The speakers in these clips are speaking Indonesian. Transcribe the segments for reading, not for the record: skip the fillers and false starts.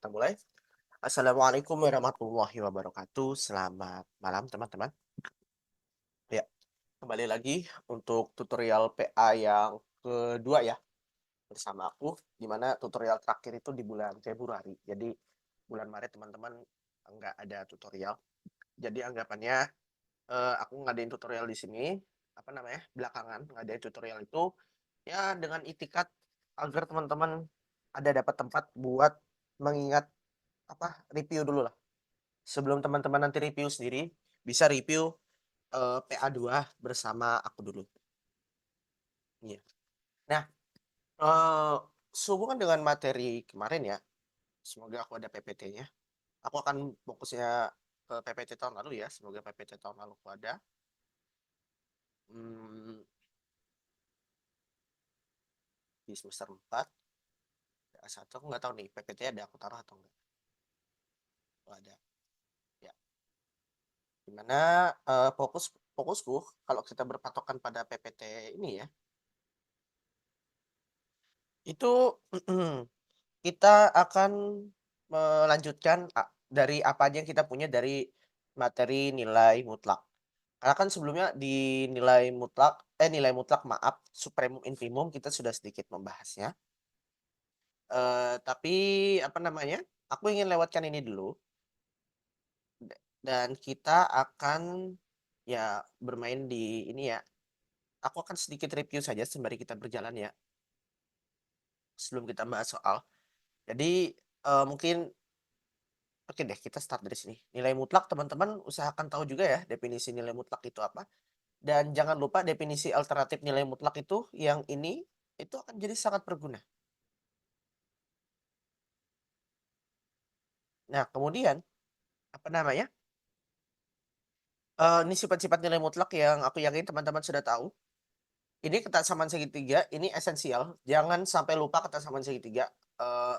kita mulai. Assalamualaikum warahmatullahi wabarakatuh. Selamat malam teman-teman. Ya, kembali lagi untuk tutorial PA yang kedua ya bersama aku, di mana tutorial terakhir itu di bulan Februari. Jadi bulan Maret teman-teman nggak ada tutorial. Jadi anggapannya aku ngadain tutorial di sini, apa namanya, belakangan ngadain tutorial itu ya dengan itikat agar teman-teman ada dapat tempat buat mengingat apa review dulu lah. Sebelum teman-teman nanti review sendiri, bisa review, PA2 bersama aku dulu. Iya. Nah, eee, sehubungan dengan materi kemarin ya, semoga aku ada PPT-nya. Aku akan fokusnya ke PPT tahun lalu ya, semoga PPT tahun lalu aku ada. Mmm, di semester 4, PA1 aku nggak tahu nih PPT ada aku taruh atau enggak. Oh ada, ya. Di mana, fokusku kalau kita berpatokan pada PPT ini ya, itu kita akan melanjutkan dari apa aja yang kita punya dari materi nilai mutlak. Karena kan sebelumnya di nilai mutlak maaf, supremum infimum kita sudah sedikit membahasnya. Tapi apa namanya, aku ingin lewatkan ini dulu dan kita akan ya bermain di ini ya, aku akan sedikit review saja sembari kita berjalan ya, sebelum kita bahas soal. Jadi, mungkin oke deh, kita start dari sini. Nilai mutlak teman-teman usahakan tahu juga ya definisi nilai mutlak itu apa. Dan jangan lupa definisi alternatif nilai mutlak itu yang ini itu akan jadi sangat berguna. Nah, kemudian apa namanya? Ini sifat-sifat nilai mutlak yang aku yakin teman-teman sudah tahu. Ini kesamaan segitiga, ini esensial. Jangan sampai lupa kesamaan segitiga. Eh,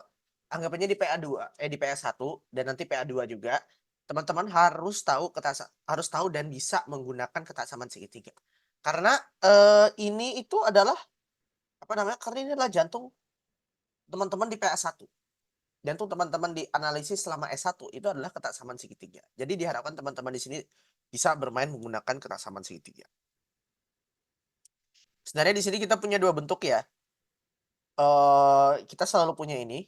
Anggapannya di PA2, di PA1 dan nanti PA2 juga. Teman-teman harus tahu dan bisa menggunakan kesamaan segitiga. Karena ini itu adalah apa namanya? Karena ini adalah jantung teman-teman di PA1. Jantung teman-teman di analisis selama S1 itu adalah kesamaan segitiga. Jadi diharapkan teman-teman di sini bisa bermain menggunakan kesamaan segitiga. Sebenarnya di sini kita punya dua bentuk ya. Kita selalu punya ini,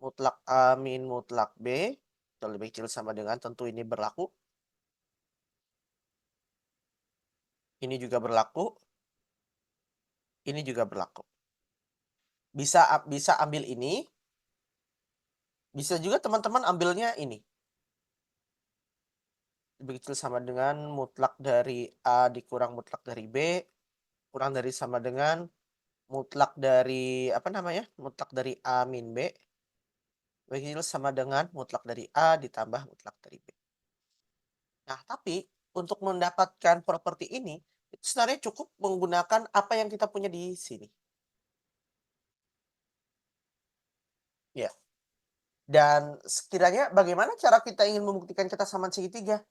mutlak A min mutlak B, yang lebih kecil sama dengan tentu ini berlaku. Ini juga berlaku. Ini juga berlaku. Bisa ambil ini, bisa juga teman-teman ambilnya ini. Lebih kecil sama dengan mutlak dari A dikurang mutlak dari B, kurang dari sama dengan mutlak dari apa namanya? Mutlak dari A min B, lebih kecil sama dengan mutlak dari A ditambah mutlak dari B. Nah, tapi untuk mendapatkan properti ini, itu sebenarnya cukup menggunakan apa yang kita punya di sini. Ya. Dan sekiranya bagaimana cara kita ingin membuktikan kesamaan segitiga?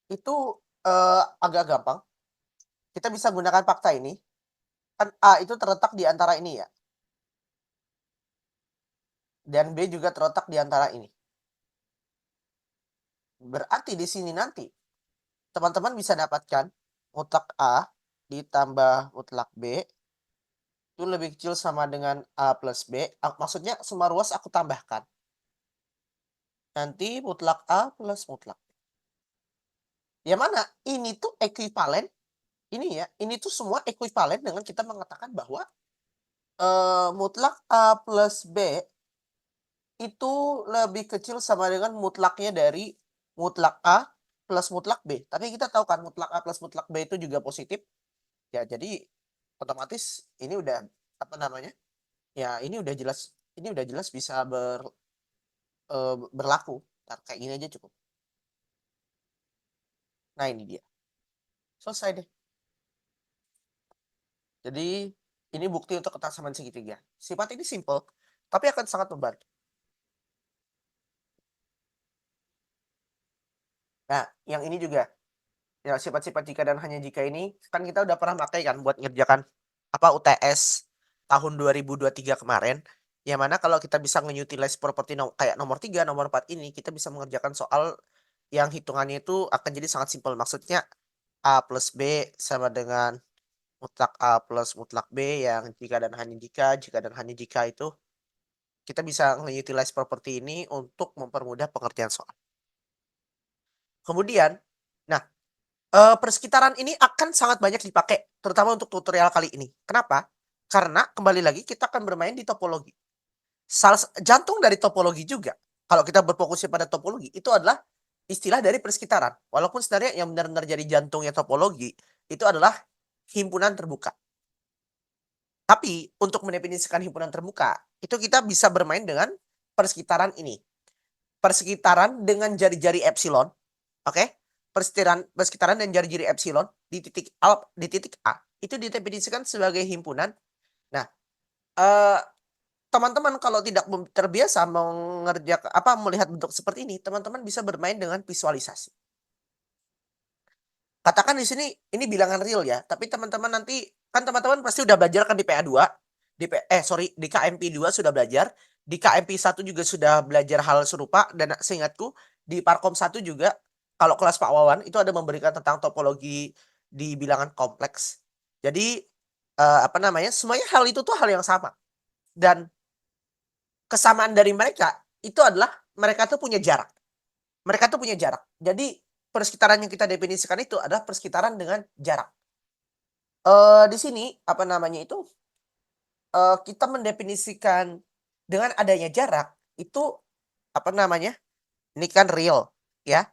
Itu agak gampang. Kita bisa gunakan fakta ini. Kan A itu terletak di antara ini ya. Dan B juga terletak di antara ini. Berarti di sini nanti teman-teman bisa dapatkan mutlak A ditambah mutlak B itu lebih kecil sama dengan A plus B. Maksudnya semua ruas aku tambahkan. Nanti mutlak A plus mutlak B. Yang mana ini tuh ekuivalen, ini ya, ini tuh semua ekuivalen dengan kita mengatakan bahwa mutlak A plus B itu lebih kecil sama dengan mutlaknya dari mutlak A plus mutlak B. Tapi kita tahu kan mutlak A plus mutlak B itu juga positif. Ya jadi otomatis ini udah apa namanya? Ya ini udah jelas bisa berlaku. Ntar kayak gini aja cukup. Nah ini dia. Selesai deh. Jadi ini bukti untuk kesamaan segitiga. Sifat ini simple, tapi akan sangat membantu. Nah, yang ini juga, ya sifat-sifat jika dan hanya jika ini, kan kita udah pernah pakai kan buat ngerjakan apa UTS tahun 2023 kemarin, Yang mana kalau kita bisa nge-utilize properti kayak nomor 3, nomor 4 ini, kita bisa mengerjakan soal yang hitungannya itu akan jadi sangat simpel. Maksudnya A plus B sama dengan mutlak A plus mutlak B yang jika dan hanya jika itu kita bisa nge-utilize properti ini untuk mempermudah pengertian soal. Kemudian, nah, persekitaran ini akan sangat banyak dipakai, terutama untuk tutorial kali ini. Kenapa? Karena kembali lagi kita akan bermain di topologi. Jantung dari topologi juga, kalau kita berfokusnya pada topologi, itu adalah istilah dari persekitaran. Walaupun sebenarnya yang benar-benar jadi jantungnya topologi, itu adalah himpunan terbuka. Tapi untuk mendefinisikan himpunan terbuka, itu kita bisa bermain dengan persekitaran ini. Persekitaran dengan jari-jari epsilon, oke? Persekitaran dan jari-jari epsilon di titik A itu didefinisikan sebagai himpunan. Nah, teman-teman kalau tidak terbiasa melihat bentuk seperti ini, teman-teman bisa bermain dengan visualisasi. Katakan di sini ini bilangan real ya, tapi teman-teman nanti kan teman-teman pasti udah belajar kan di PA2, di KMP2 sudah belajar, di KMP1 juga sudah belajar hal serupa dan seingatku di Parkom 1 juga kalau kelas Pak Wawan itu ada memberikan tentang topologi di bilangan kompleks. Jadi semuanya hal itu tuh hal yang sama. Dan kesamaan dari mereka itu adalah mereka tuh punya jarak. Mereka tuh punya jarak. Jadi persekitaran yang kita definisikan itu adalah persekitaran dengan jarak. Di sini kita mendefinisikan dengan adanya jarak itu ini kan real ya,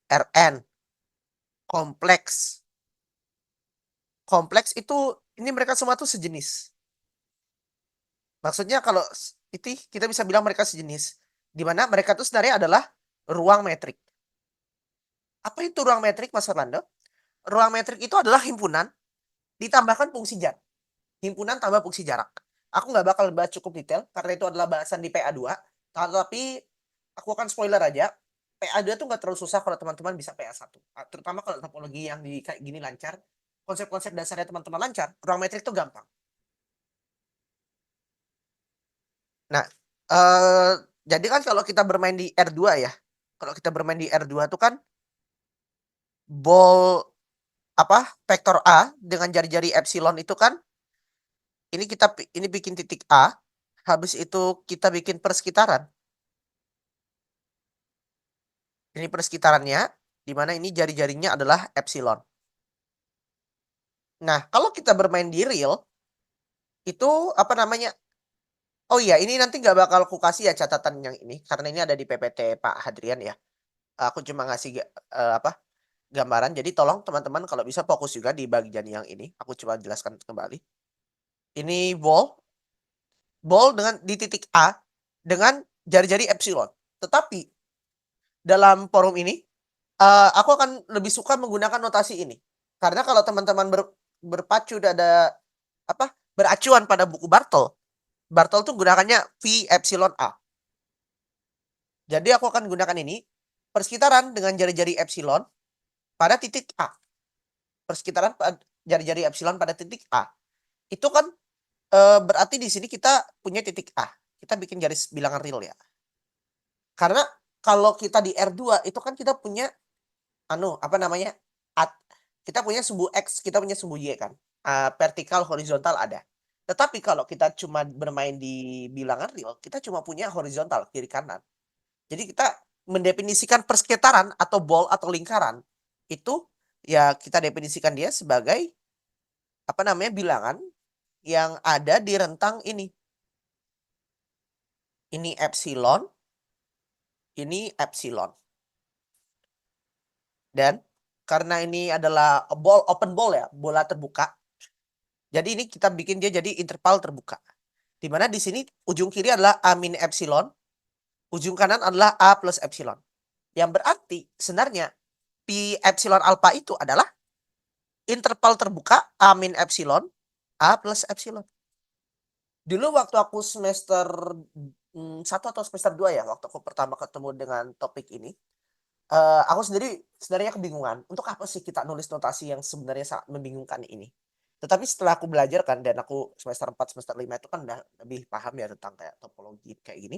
Rn, kompleks. Kompleks itu ini mereka semua tuh sejenis. Maksudnya kalau itu kita bisa bilang mereka sejenis, di mana mereka tuh sebenarnya adalah ruang metrik. Apa itu ruang metrik, Mas Fernando? Ruang metrik itu adalah himpunan ditambahkan fungsi jarak. Himpunan tambah fungsi jarak. Aku nggak bakal bahas cukup detail karena itu adalah bahasan di PA2. Tapi aku akan spoiler aja. PA2 tuh nggak terlalu susah kalau teman-teman bisa PA1. Terutama kalau topologi yang di kayak gini lancar. Konsep-konsep dasarnya teman-teman lancar. Ruang metrik itu gampang. Nah, jadi kan kalau kita bermain di R2 ya. Kalau kita bermain di R2 tuh kan ball vektor A dengan jari-jari epsilon itu kan ini bikin titik A, habis itu kita bikin persekitaran. Ini persekitarannya, di mana ini jari-jarinya adalah epsilon. Nah, kalau kita bermain di real, itu oh iya, ini nanti nggak bakal aku kasih ya catatan yang ini, karena ini ada di PPT Pak Hadrian ya. Aku cuma ngasih gambaran. Jadi tolong teman-teman kalau bisa fokus juga di bagian yang ini. Aku coba jelaskan kembali. Ini ball dengan di titik A dengan jari-jari epsilon. Tetapi dalam forum ini aku akan lebih suka menggunakan notasi ini. Karena kalau teman-teman berpacu beracuan pada buku Bartol tuh gunakannya V epsilon A. Jadi aku akan gunakan ini persekitaran dengan jari-jari epsilon pada titik A. Persekitaran jari-jari epsilon pada titik A. Itu kan berarti di sini kita punya titik A. Kita bikin garis bilangan real ya. Karena kalau kita di R2 itu kan kita punya kita punya sumbu X, kita punya sumbu Y kan. Vertikal, horizontal ada. Tetapi kalau kita cuma bermain di bilangan real, kita cuma punya horizontal, kiri kanan. Jadi kita mendefinisikan persekitaran atau ball atau lingkaran, itu ya kita definisikan dia sebagai bilangan yang ada di rentang ini. Ini epsilon, ini epsilon. Dan karena ini adalah open ball ya, bola terbuka. Jadi ini kita bikin dia jadi interval terbuka. Di mana di sini ujung kiri adalah A min epsilon, ujung kanan adalah A plus epsilon. Yang berarti sebenarnya Pi epsilon alpha itu adalah interval terbuka A min epsilon, A plus epsilon. Dulu waktu aku semester 1 atau semester 2 ya, waktu aku pertama ketemu dengan topik ini, aku sendiri sebenarnya kebingungan, untuk apa sih kita nulis notasi yang sebenarnya sangat membingungkan ini? Tetapi setelah aku belajar kan dan aku semester 4 semester 5 itu kan udah lebih paham ya tentang kayak topologi kayak gini,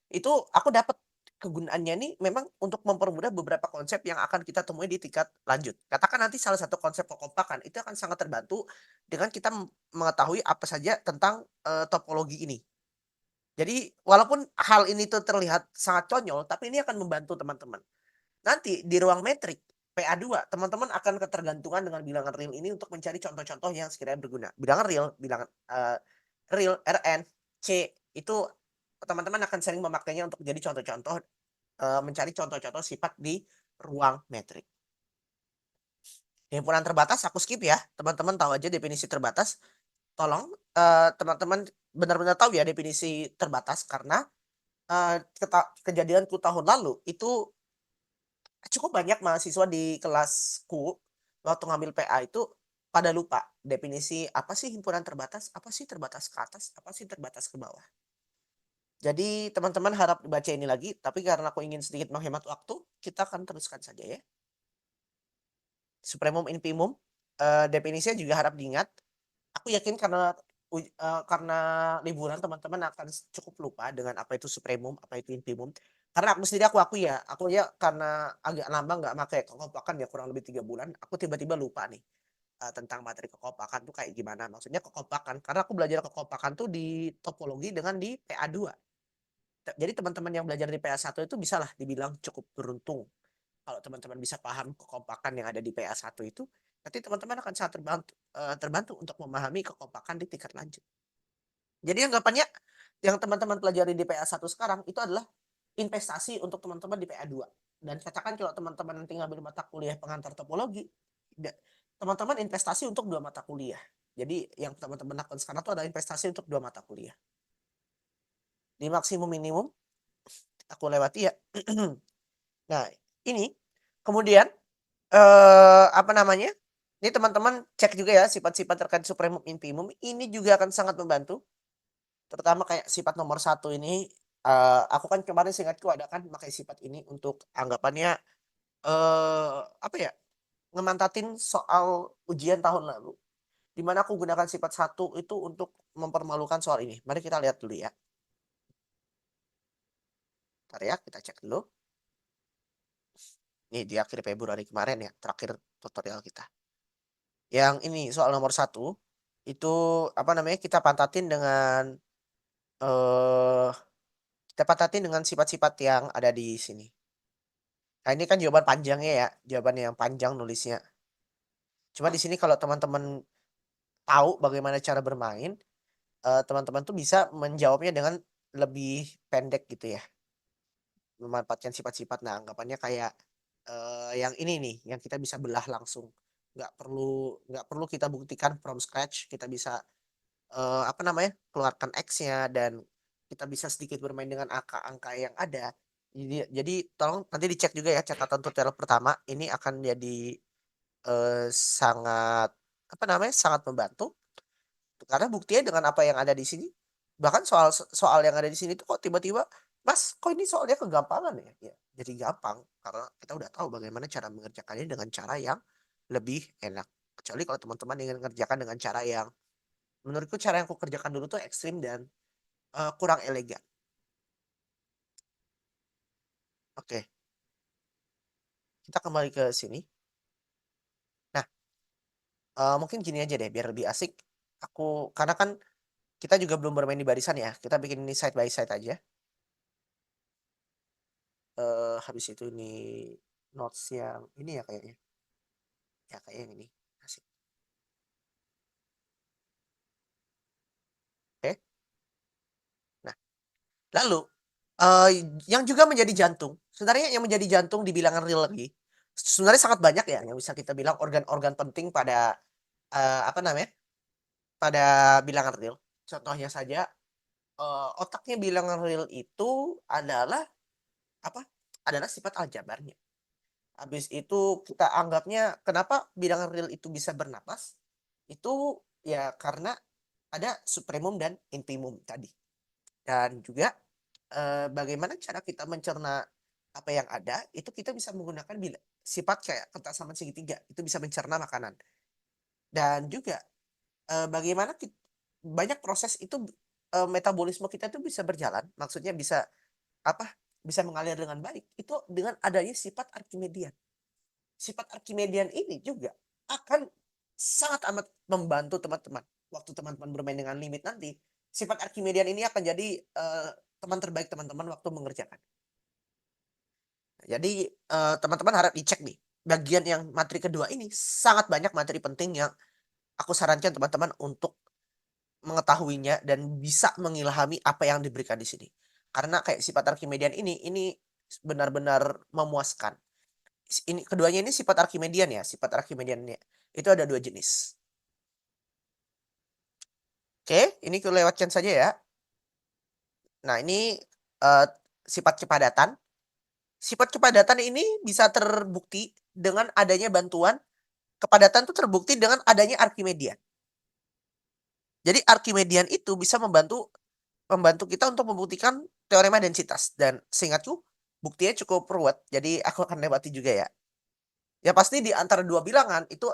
itu aku dapat kegunaannya nih memang untuk mempermudah beberapa konsep yang akan kita temui di tingkat lanjut. Katakan nanti salah satu konsep kekompakan itu akan sangat terbantu dengan kita mengetahui apa saja tentang, topologi ini. Jadi walaupun hal ini tuh terlihat sangat konyol, tapi ini akan membantu teman-teman. Nanti di ruang metrik PA2 teman-teman akan ketergantungan dengan bilangan real ini untuk mencari contoh-contoh yang sekiranya berguna. Bilangan real, real, Rn, C itu teman-teman akan sering memakainya untuk jadi contoh-contoh, mencari contoh-contoh sifat di ruang metrik. Himpunan terbatas aku skip ya, teman-teman tahu aja definisi terbatas. Tolong, teman-teman benar-benar tahu ya definisi terbatas karena, kejadianku tahun lalu itu cukup banyak mahasiswa di kelasku waktu ngambil PA itu pada lupa definisi apa sih himpunan terbatas, apa sih terbatas ke atas, apa sih terbatas ke bawah. Jadi teman-teman harap dibaca ini lagi, tapi karena aku ingin sedikit menghemat waktu, kita akan teruskan saja ya. Supremum infimum, definisinya juga harap diingat. Aku yakin karena liburan teman-teman akan cukup lupa dengan apa itu supremum, apa itu infimum. Karena aku sendiri aku ya karena agak lama nggak pakai kekompakan ya kurang lebih 3 bulan, aku tiba-tiba lupa nih, tentang materi kekompakan tuh kayak gimana. Maksudnya kekompakan, karena aku belajar kekompakan tuh di topologi dengan di PA2. Jadi teman-teman yang belajar di PA1 itu bisalah dibilang cukup beruntung. Kalau teman-teman bisa paham kekompakan yang ada di PA1 itu, nanti teman-teman akan sangat terbantu untuk memahami kekompakan di tingkat lanjut. Jadi anggapannya yang teman-teman pelajari di PA1 sekarang itu adalah investasi untuk teman-teman di PA2. Dan katakan kalau teman-teman nanti ngambil mata kuliah pengantar topologi, teman-teman investasi untuk 2 mata kuliah. Jadi yang teman-teman lakukan sekarang itu adalah investasi untuk 2 mata kuliah. Di maksimum minimum aku lewati ya. Nah, ini kemudian apa namanya, ini teman-teman cek juga ya sifat-sifat terkait supremum infimum, ini juga akan sangat membantu, terutama kayak sifat nomor satu ini, aku kan kemarin seingatku ada kan pakai sifat ini untuk anggapannya, apa ya, ngemantatin soal ujian tahun lalu, di mana aku gunakan sifat satu itu untuk mempermalukan soal ini. Mari kita lihat dulu ya. Bentar ya, kita cek dulu. Nih di akhir Februari kemarin ya, terakhir tutorial kita. Yang ini soal nomor satu itu apa namanya, eee, kita pantatin dengan sifat-sifat yang ada di sini. Nah ini kan jawaban panjangnya ya, jawaban yang panjang nulisnya. Cuma di sini kalau teman-teman tahu bagaimana cara bermain, teman-teman tuh bisa menjawabnya dengan lebih pendek gitu ya, memanfaatkan sifat-sifat. Nah anggapannya kayak, yang ini nih, yang kita bisa belah langsung. Nggak perlu kita buktikan from scratch, kita bisa apa namanya, keluarkan X-nya dan kita bisa sedikit bermain dengan angka-angka yang ada. Jadi tolong nanti dicek juga ya catatan tutorial pertama, ini akan jadi, sangat, apa namanya, sangat membantu, karena buktinya dengan apa yang ada di sini, bahkan soal yang ada di sini tuh kok tiba-tiba, "Mas, kok ini soalnya kegampangan ya?" Ya, jadi gampang karena kita udah tahu bagaimana cara mengerjakannya dengan cara yang lebih enak. Kecuali kalau teman-teman ingin mengerjakan dengan cara yang menurutku cara yang kukerjakan dulu tuh ekstrim dan, kurang elegan. Oke, kita kembali ke sini. Nah, mungkin gini aja deh biar lebih asik, karena kan kita juga belum bermain di barisan ya, kita bikin ini side by side aja. Habis itu ini notes yang ini ya kayaknya, ya kayak yang ini, asik. Oke. Nah, lalu, eee, yang juga menjadi jantung, sebenarnya yang menjadi jantung di bilangan real lagi, sebenarnya sangat banyak ya yang bisa kita bilang organ-organ penting pada, apa namanya, pada bilangan real. Contohnya saja, otaknya bilangan real itu adalah apa, adalah sifat aljabarnya. Habis itu kita anggapnya kenapa bilangan real itu bisa bernapas, itu ya karena ada supremum dan infimum tadi. Dan juga, bagaimana cara kita mencerna apa yang ada, itu kita bisa menggunakan sifat kayak kertas sama segitiga, itu bisa mencerna makanan. Dan juga bagaimana banyak proses itu, metabolisme kita tuh bisa berjalan, maksudnya bisa, apa, bisa mengalir dengan baik, itu dengan adanya sifat Arkimedian. Sifat Arkimedian ini juga akan sangat amat membantu teman-teman. Waktu teman-teman bermain dengan limit nanti, sifat Arkimedian ini akan jadi, teman terbaik teman-teman waktu mengerjakan. Jadi, teman-teman harap dicek nih, bagian yang materi kedua ini sangat banyak materi penting yang aku sarankan teman-teman untuk mengetahuinya dan bisa mengilhami apa yang diberikan di sini. Karena kayak sifat Arkimedian ini benar-benar memuaskan. Ini keduanya ini sifat Arkimedian ya, sifat Arkimediannya itu ada 2 jenis. Oke, ini kulewatkan saja ya. Nah ini, eee, sifat kepadatan. Sifat kepadatan ini bisa terbukti dengan adanya bantuan kepadatan tuh terbukti dengan adanya Arkimedian. Jadi Arkimedian itu bisa membantu membantu kita untuk membuktikan teorema densitas dan seingatku buktinya cukup ruwet, jadi aku akan lewati juga ya. Ya pasti di antara 2 bilangan itu,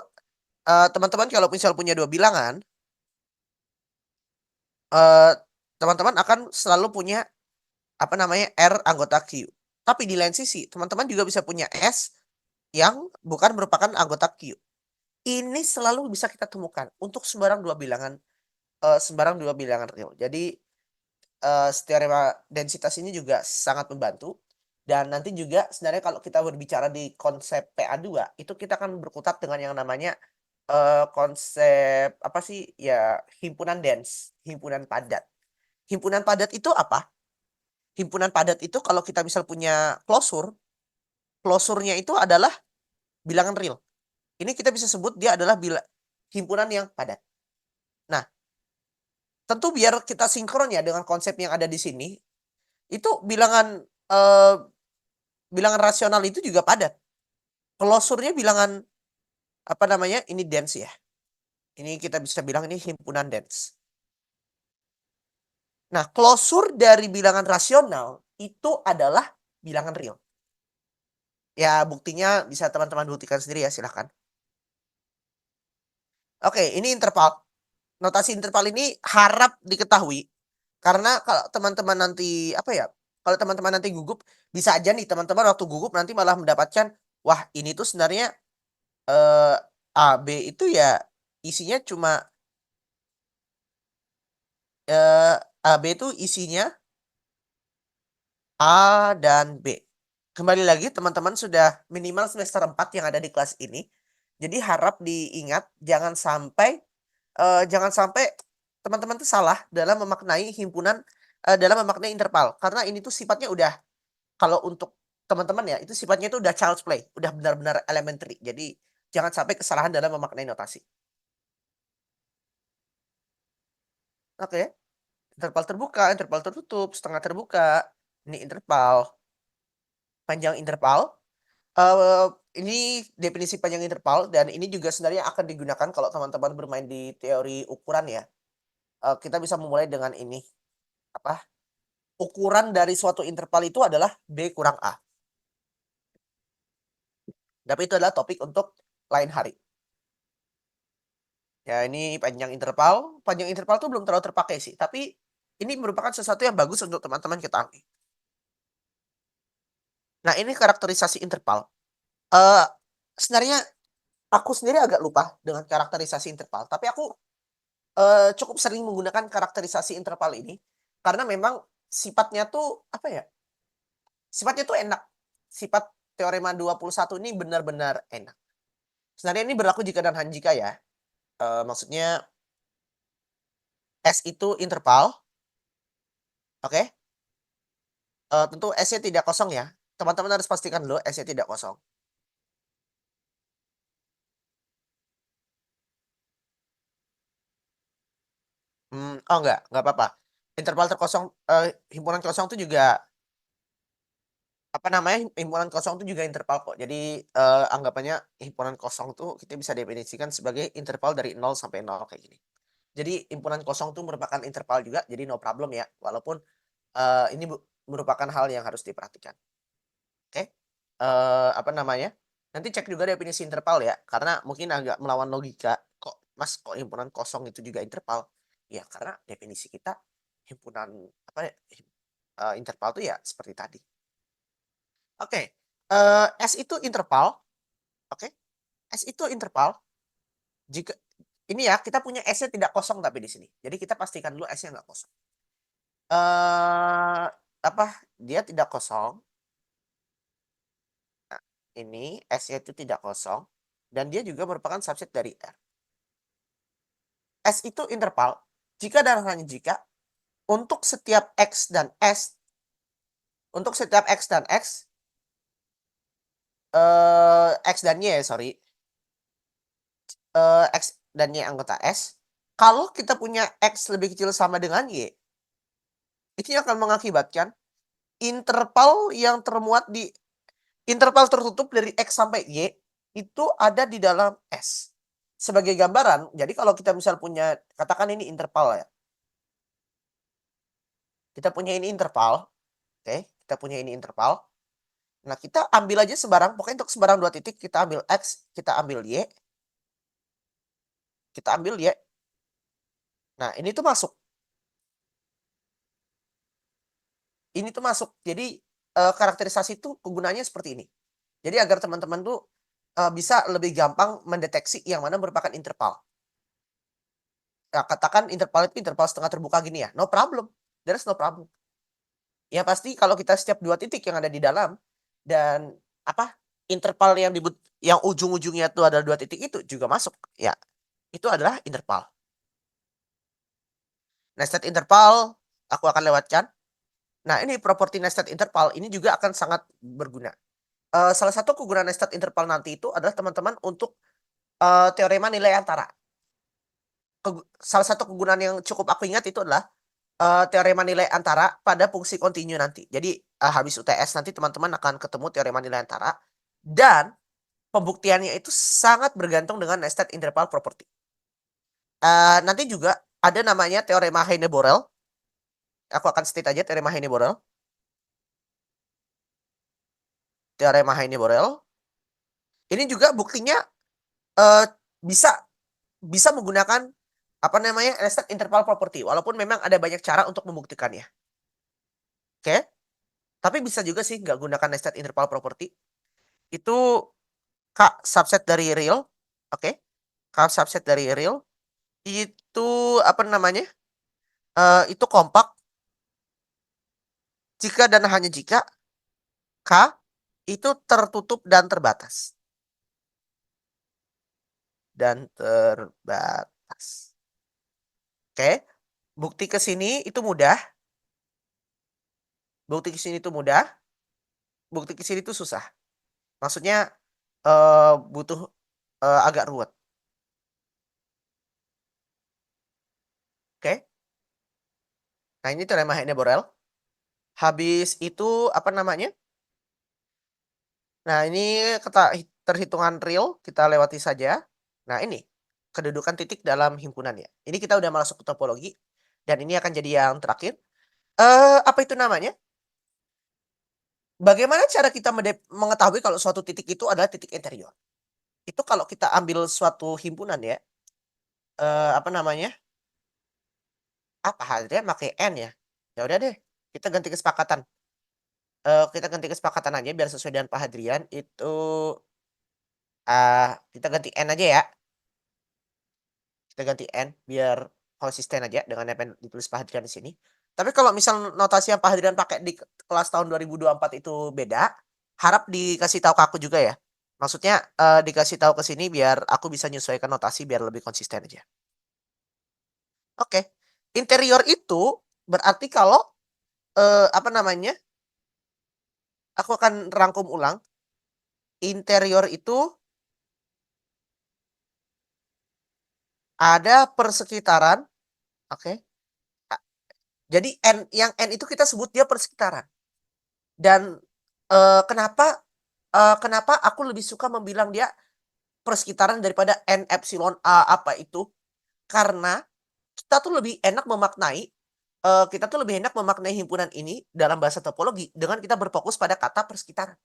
teman-teman kalau misal punya 2 bilangan, eee, teman-teman akan selalu punya, apa namanya, R anggota Q. Tapi di lain sisi, teman-teman juga bisa punya S yang bukan merupakan anggota Q. Ini selalu bisa kita temukan untuk sembarang 2 bilangan real. Jadi, teorema densitas ini juga sangat membantu dan nanti juga sebenarnya kalau kita berbicara di konsep PA2 itu kita akan berkutat dengan yang namanya, konsep apa sih, ya himpunan dens, himpunan padat. Himpunan padat itu apa? Himpunan padat itu kalau kita misal punya klosur-nya itu adalah bilangan real. Ini kita bisa sebut dia adalah himpunan yang padat. Nah, tentu biar kita sinkron ya dengan konsep yang ada di sini, itu bilangan rasional itu juga padat. Klosurnya bilangan, apa namanya, ini dens ya. Ini kita bisa bilang ini himpunan dens. Nah, klosur dari bilangan rasional itu adalah bilangan real. Ya buktinya bisa teman-teman buktikan sendiri ya, silahkan. Oke, ini interval. Notasi interval ini harap diketahui, karena kalau teman-teman nanti, apa ya, kalau teman-teman nanti gugup, bisa aja nih teman-teman waktu gugup nanti malah mendapatkan, wah ini tuh sebenarnya, eee, AB itu ya isinya cuma, AB itu isinya A dan B. Kembali lagi teman-teman sudah minimal semester 4 yang ada di kelas ini. Jadi harap diingat jangan sampai teman-teman tuh salah dalam memaknai dalam memaknai interval. Karena ini tuh sifatnya udah kalau untuk teman-teman ya, itu sifatnya itu udah child's play, udah benar-benar elementary. Jadi jangan sampai kesalahan dalam memaknai notasi. Oke, interval terbuka, interval tertutup, setengah terbuka, ini interval, panjang interval. Ini definisi panjang interval dan ini juga sebenarnya akan digunakan kalau teman-teman bermain di teori ukuran ya. Kita bisa memulai dengan ini, apa, ukuran dari suatu interval itu adalah B kurang A. Tapi itu adalah topik untuk lain hari. Ya ini panjang interval tuh belum terlalu terpakai sih, tapi ini merupakan sesuatu yang bagus untuk teman-teman ketahui. Nah ini karakterisasi interval. Eee, Sebenarnya aku sendiri agak lupa dengan karakterisasi interval, tapi aku cukup sering menggunakan karakterisasi interval ini, karena memang sifatnya tuh, apa ya, sifatnya tuh enak. Sifat teorema 21 ini benar-benar enak. Sebenarnya ini berlaku jika dan hanya jika ya, maksudnya S itu interval, oke, tentu S-nya tidak kosong ya. Teman-teman harus pastikan dulu S-nya tidak kosong. Oh enggak apa-apa. Interval terkosong, himpunan kosong itu juga apa namanya, himpunan kosong itu juga interval kok. Jadi, anggapannya himpunan kosong tuh kita bisa definisikan sebagai interval dari 0 sampai 0 kayak gini. Jadi himpunan kosong itu merupakan interval juga, jadi no problem ya, walaupun, ini merupakan hal yang harus diperhatikan, oke? Apa namanya, nanti cek juga definisi interval ya, karena mungkin agak melawan logika, kok Mas, kok himpunan kosong itu juga interval? Ya karena definisi kita himpunan apa ya, interval itu ya seperti tadi. Oke, S itu interval, oke, S itu interval jika ini ya kita punya S-nya tidak kosong tapi di sini. Jadi kita pastikan dulu S-nya nggak kosong. Apa, dia tidak kosong, nah ini S-nya itu tidak kosong dan dia juga merupakan subset dari R. S itu interval jika dan hanya jika untuk setiap X dan S, untuk setiap X dan X, X dan Y sorry, X dan Y anggota S, kalau kita punya X lebih kecil sama dengan Y, itu akan mengakibatkan interval yang termuat di interval tertutup dari X sampai Y, itu ada di dalam S. Sebagai gambaran, jadi kalau kita misal punya, katakan ini interval ya. Kita punya ini interval, oke, kita punya ini interval. Nah, kita ambil aja sembarang, pokoknya untuk sembarang 2 titik kita ambil X, kita ambil Y, kita ambil Y. Nah, ini tuh masuk. Ini tuh masuk. Jadi, karakterisasi itu kegunaannya seperti ini. Jadi agar teman-teman tuh, bisa lebih gampang mendeteksi yang mana merupakan interval. Ya katakan interval itu interval setengah terbuka gini ya, no problem, there is no problem. Yang pasti kalau kita setiap 2 titik yang ada di dalam dan apa, interval yang ujung-ujungnya itu adalah 2 titik itu juga masuk, ya itu adalah interval. Nested interval aku akan lewatkan. Nah ini properti nested interval ini juga akan sangat berguna. Salah satu kegunaan nested interval nanti itu adalah teman-teman untuk, teorema nilai antara. Salah satu kegunaan yang cukup aku ingat itu adalah, teorema nilai antara pada fungsi kontinu nanti. Jadi, habis UTS nanti teman-teman akan ketemu teorema nilai antara dan pembuktiannya itu sangat bergantung dengan nested interval property. Nanti juga ada namanya teorema Heine-Borel. Aku akan state aja teorema Heine-Borel. Teorema Heine-Borel. Ini juga buktinya, eee, bisa bisa menggunakan, apa namanya, nested interval property, walaupun memang ada banyak cara untuk membuktikannya. Oke? Tapi bisa juga sih nggak gunakan nested interval property. Itu K subset dari real, oke. K subset dari real, itu, apa namanya, itu kompak jika dan hanya jika K itu tertutup dan terbatas. Dan terbatas. Oke, bukti ke sini itu mudah. Bukti ke sini itu mudah, bukti ke sini itu susah. Maksudnya, butuh, agak ruwet, oke. Nah ini teorema Heine-Borel. Habis itu, apa namanya, nah ini terhitungan real, kita lewati saja. Nah ini, kedudukan titik dalam himpunan ya. Ini kita udah masuk ke topologi, dan ini akan jadi yang terakhir. Apa itu namanya? Bagaimana cara kita mengetahui kalau suatu titik itu adalah titik interior? Itu kalau kita ambil suatu himpunan ya, apa namanya, Pak Hadrian pakai N ya? Ya udah deh, kita ganti kesepakatan. Kita ganti kesepakatan aja biar sesuai dengan Pak Hadrian, itu, kita ganti N aja ya. Kita ganti N biar konsisten aja dengan apa yang ditulis Pak Hadrian di sini. Tapi kalau misal notasi yang Pak Hadrian pakai di kelas tahun 2024 itu beda, harap dikasih tahu ke aku juga ya. Maksudnya, dikasih tahu ke sini biar aku bisa menyesuaikan notasi biar lebih konsisten aja. Oke, interior itu berarti kalau, apa namanya, aku akan rangkum ulang, interior itu ada persekitaran, oke, jadi N itu kita sebut dia persekitaran. Dan, kenapa aku lebih suka membilang dia persekitaran daripada N epsilon A apa itu, karena kita tuh lebih enak memaknai himpunan ini dalam bahasa topologi dengan kita berfokus pada kata persekitaran.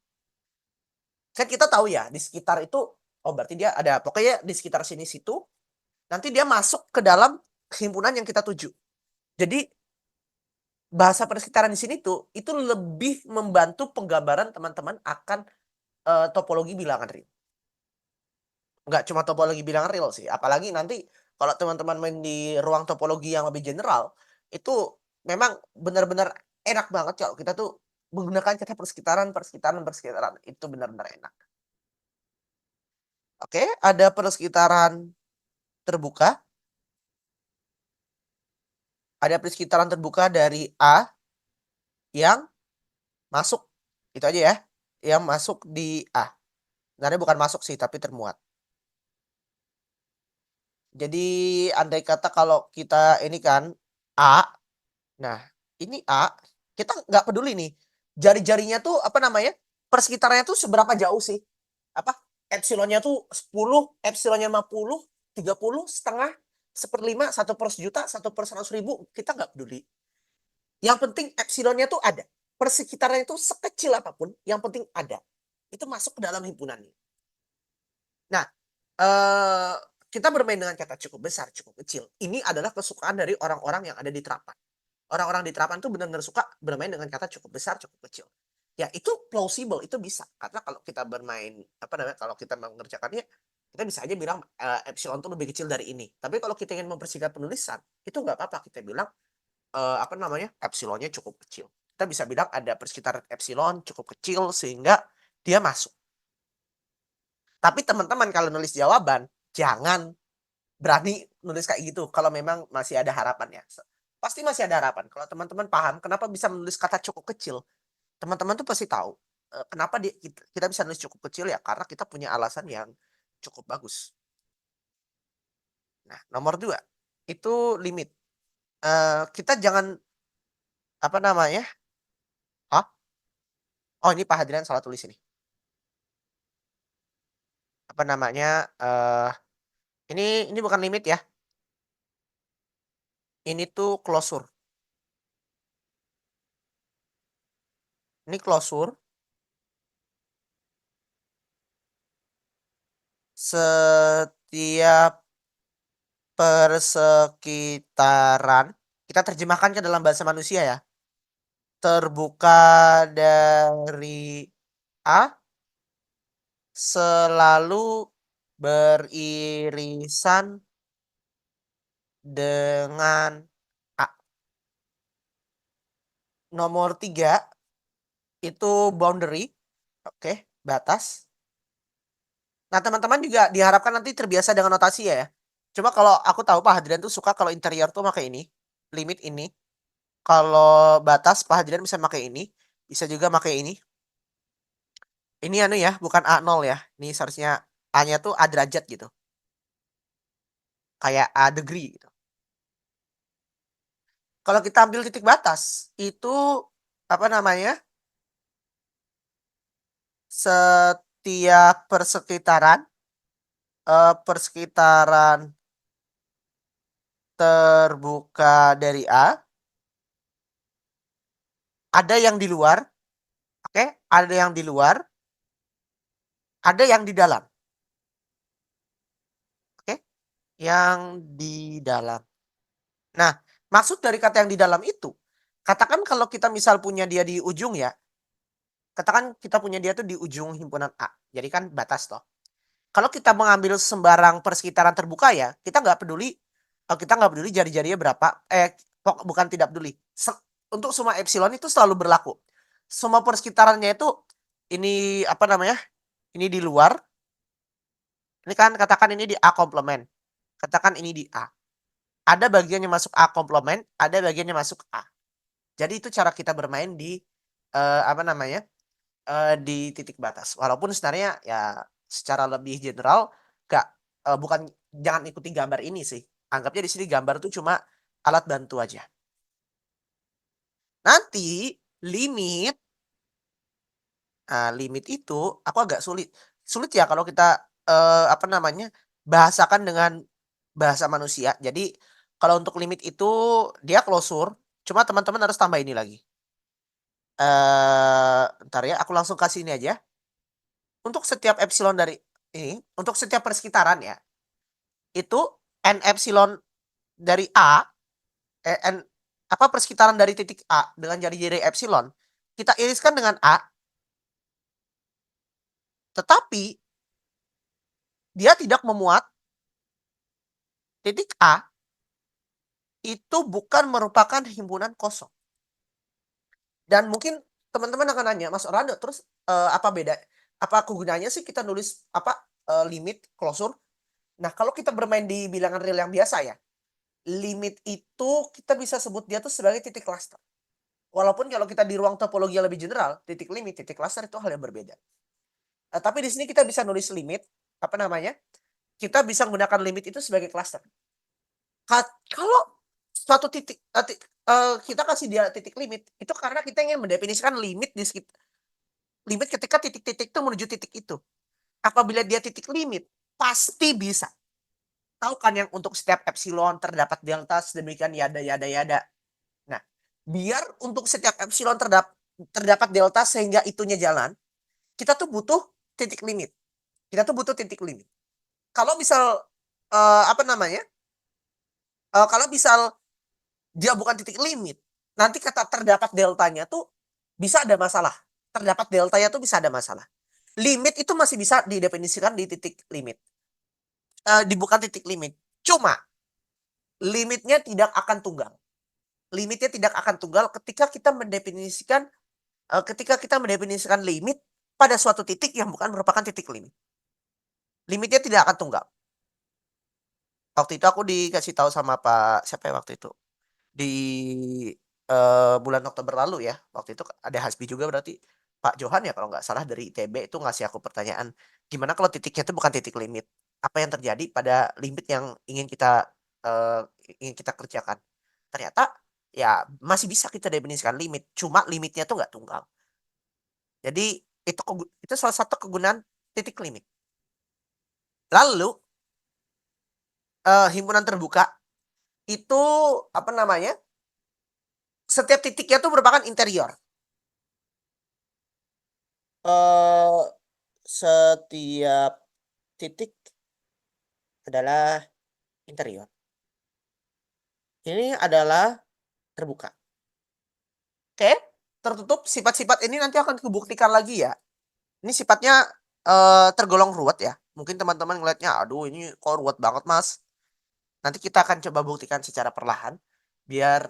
Kan kita tahu ya di sekitar itu, oh berarti dia ada pokoknya di sekitar sini situ, nanti dia masuk ke dalam himpunan yang kita tuju. Jadi bahasa persekitaran di sini tuh, itu lebih membantu penggambaran teman-teman akan, topologi bilangan real. Nggak cuma topologi bilangan real sih, apalagi nanti kalau teman-teman main di ruang topologi yang lebih general, itu memang benar-benar enak banget kalau kita tuh menggunakan kata persekitaran persekitaran persekitaran, itu benar-benar enak. Oke, ada persekitaran terbuka, ada persekitaran terbuka dari A yang masuk, itu aja ya, yang masuk di A. Sebenarnya bukan masuk sih, tapi termuat. Jadi andai kata kalau kita ini kan A, nah ini A, kita nggak peduli nih, jari-jarinya tuh apa namanya, persekitarannya tuh seberapa jauh sih? Apa, epsilonnya tuh 10, epsilonnya 50, 30, setengah, 1/5, 1/1.000.000, 1/100.000, kita nggak peduli. Yang penting epsilonnya tuh ada. Persekitarannya itu sekecil apapun, yang penting ada. Itu masuk ke dalam himpunannya. Nah, eee, kita bermain dengan kata cukup besar, cukup kecil. Ini adalah kesukaan dari orang-orang yang ada di terapan. Orang-orang di terapan tuh benar-benar suka bermain dengan kata cukup besar, cukup kecil. Ya itu plausible, itu bisa. Karena kalau kita bermain, apa namanya, kalau kita mengerjakannya, kita bisa aja bilang, epsilon tuh lebih kecil dari ini. Tapi kalau kita ingin mempersingkat penulisan, itu nggak apa-apa kita bilang, apa namanya, epsilonnya cukup kecil. Kita bisa bilang ada persekitaran epsilon cukup kecil sehingga dia masuk. Tapi teman-teman kalau nulis jawaban, jangan berani nulis kayak gitu kalau memang masih ada harapan ya. Pasti masih ada harapan. Kalau teman-teman paham kenapa bisa menulis kata cukup kecil, teman-teman tuh pasti tahu, kenapa kita bisa nulis cukup kecil ya karena kita punya alasan yang cukup bagus. Nah, nomor 2 itu limit. Kita jangan, apa namanya, ah, oh ini Pak Hadrian salah tulis ini. Apa namanya, ini bukan limit ya, ini tuh closure. Ini closure setiap persekitaran, kita terjemahkan ke dalam bahasa manusia ya, terbuka dari A selalu beririsan dengan A. Nomor 3 itu boundary, oke, batas. Nah, teman-teman juga diharapkan nanti terbiasa dengan notasi ya. Cuma kalau aku tahu Pak Hadrian tuh suka kalau interior tuh pakai ini, limit ini. Kalau batas Pak Hadrian bisa pakai ini, bisa juga pakai ini. Ini anu ya, bukan A0 ya. Ini seharusnya A-nya tuh A derajat gitu. Kayak A degree gitu. Kalau kita ambil titik batas, itu apa namanya? Setiap persekitaran terbuka dari A, ada yang di luar, oke? Ada yang di luar, ada yang di dalam, oke? Yang di dalam. Nah, maksud dari kata yang di dalam itu, katakan kalau kita misal punya dia di ujung ya, katakan kita punya dia tuh di ujung himpunan A, jadi kan batas toh. Kalau kita mengambil sembarang persekitaran terbuka ya, kita nggak peduli jari-jarinya berapa, bukan tidak peduli, untuk semua epsilon itu selalu berlaku. Semua persekitarannya itu, ini apa namanya, ini di luar, ini kan katakan ini di A komplement, katakan ini di A. Ada bagian yang masuk A komplement, ada bagian yang masuk A. Jadi itu cara kita bermain di, apa namanya, di titik batas. Walaupun sebenarnya ya secara lebih general nggak, bukan, jangan ikuti gambar ini sih. Anggapnya di sini gambar tuh cuma alat bantu aja. Nanti limit, limit itu aku agak sulit sulit ya kalau kita, apa namanya, bahasakan dengan bahasa manusia. Jadi kalau untuk limit itu dia closure, cuma teman-teman harus tambah ini lagi. Entar ya, aku langsung kasih ini aja. Untuk setiap epsilon dari ini, untuk setiap persekitaran ya, itu N epsilon dari A, N apa persekitaran dari titik A dengan jari-jari epsilon, kita iriskan dengan A, tetapi dia tidak memuat titik A itu bukan merupakan himpunan kosong. Dan mungkin teman-teman akan nanya, "Mas Orlando, terus, apa beda apa gunanya sih kita nulis apa, limit, closure?" Nah, kalau kita bermain di bilangan real yang biasa ya, limit itu kita bisa sebut dia tuh sebagai titik cluster. Walaupun kalau kita di ruang topologi yang lebih general, titik limit, titik cluster itu hal yang berbeda. Tapi di sini kita bisa nulis limit, apa namanya, kita bisa menggunakan limit itu sebagai cluster. Kalau suatu titik kita kasih dia titik limit, itu karena kita ingin mendefinisikan limit limit ketika titik-titik itu menuju titik itu. Apabila dia titik limit, pasti bisa. Tahu kan yang untuk setiap epsilon terdapat delta, sedemikian yada yada yada. Nah, biar untuk setiap epsilon terdapat delta sehingga itunya jalan, kita tuh butuh titik limit. Kita tuh butuh titik limit. Kalau misal, apa namanya, kalau misal dia bukan titik limit, nanti kata terdapat deltanya tuh bisa ada masalah. Terdapat deltanya tuh bisa ada masalah. Limit itu masih bisa didefinisikan di titik limit, di bukan titik limit. Cuma limitnya tidak akan tunggal. Limitnya tidak akan tunggal ketika kita mendefinisikan limit pada suatu titik yang bukan merupakan titik limit. Limitnya tidak akan tunggal. Waktu itu aku dikasih tahu sama Pak siapa ya waktu itu, di, bulan Oktober lalu ya, waktu itu ada Hasbi juga berarti, Pak Johan ya kalau nggak salah dari ITB itu ngasih aku pertanyaan, "Gimana kalau titiknya itu bukan titik limit? Apa yang terjadi pada limit yang eee, ingin kita kerjakan?" Ternyata ya masih bisa kita definisikan limit, cuma limitnya tuh nggak tunggal. Jadi itu salah satu kegunaan titik limit. Lalu, himpunan terbuka itu apa namanya, setiap titiknya tuh merupakan interior. Eee, Setiap titik adalah interior. Ini adalah terbuka. Oke, tertutup sifat-sifat ini nanti akan kubuktikan lagi ya. Ini sifatnya, tergolong ruwet ya. Mungkin teman-teman ngelihatnya, "Aduh ini kok ruwet banget Mas." Nanti kita akan coba buktikan secara perlahan, biar,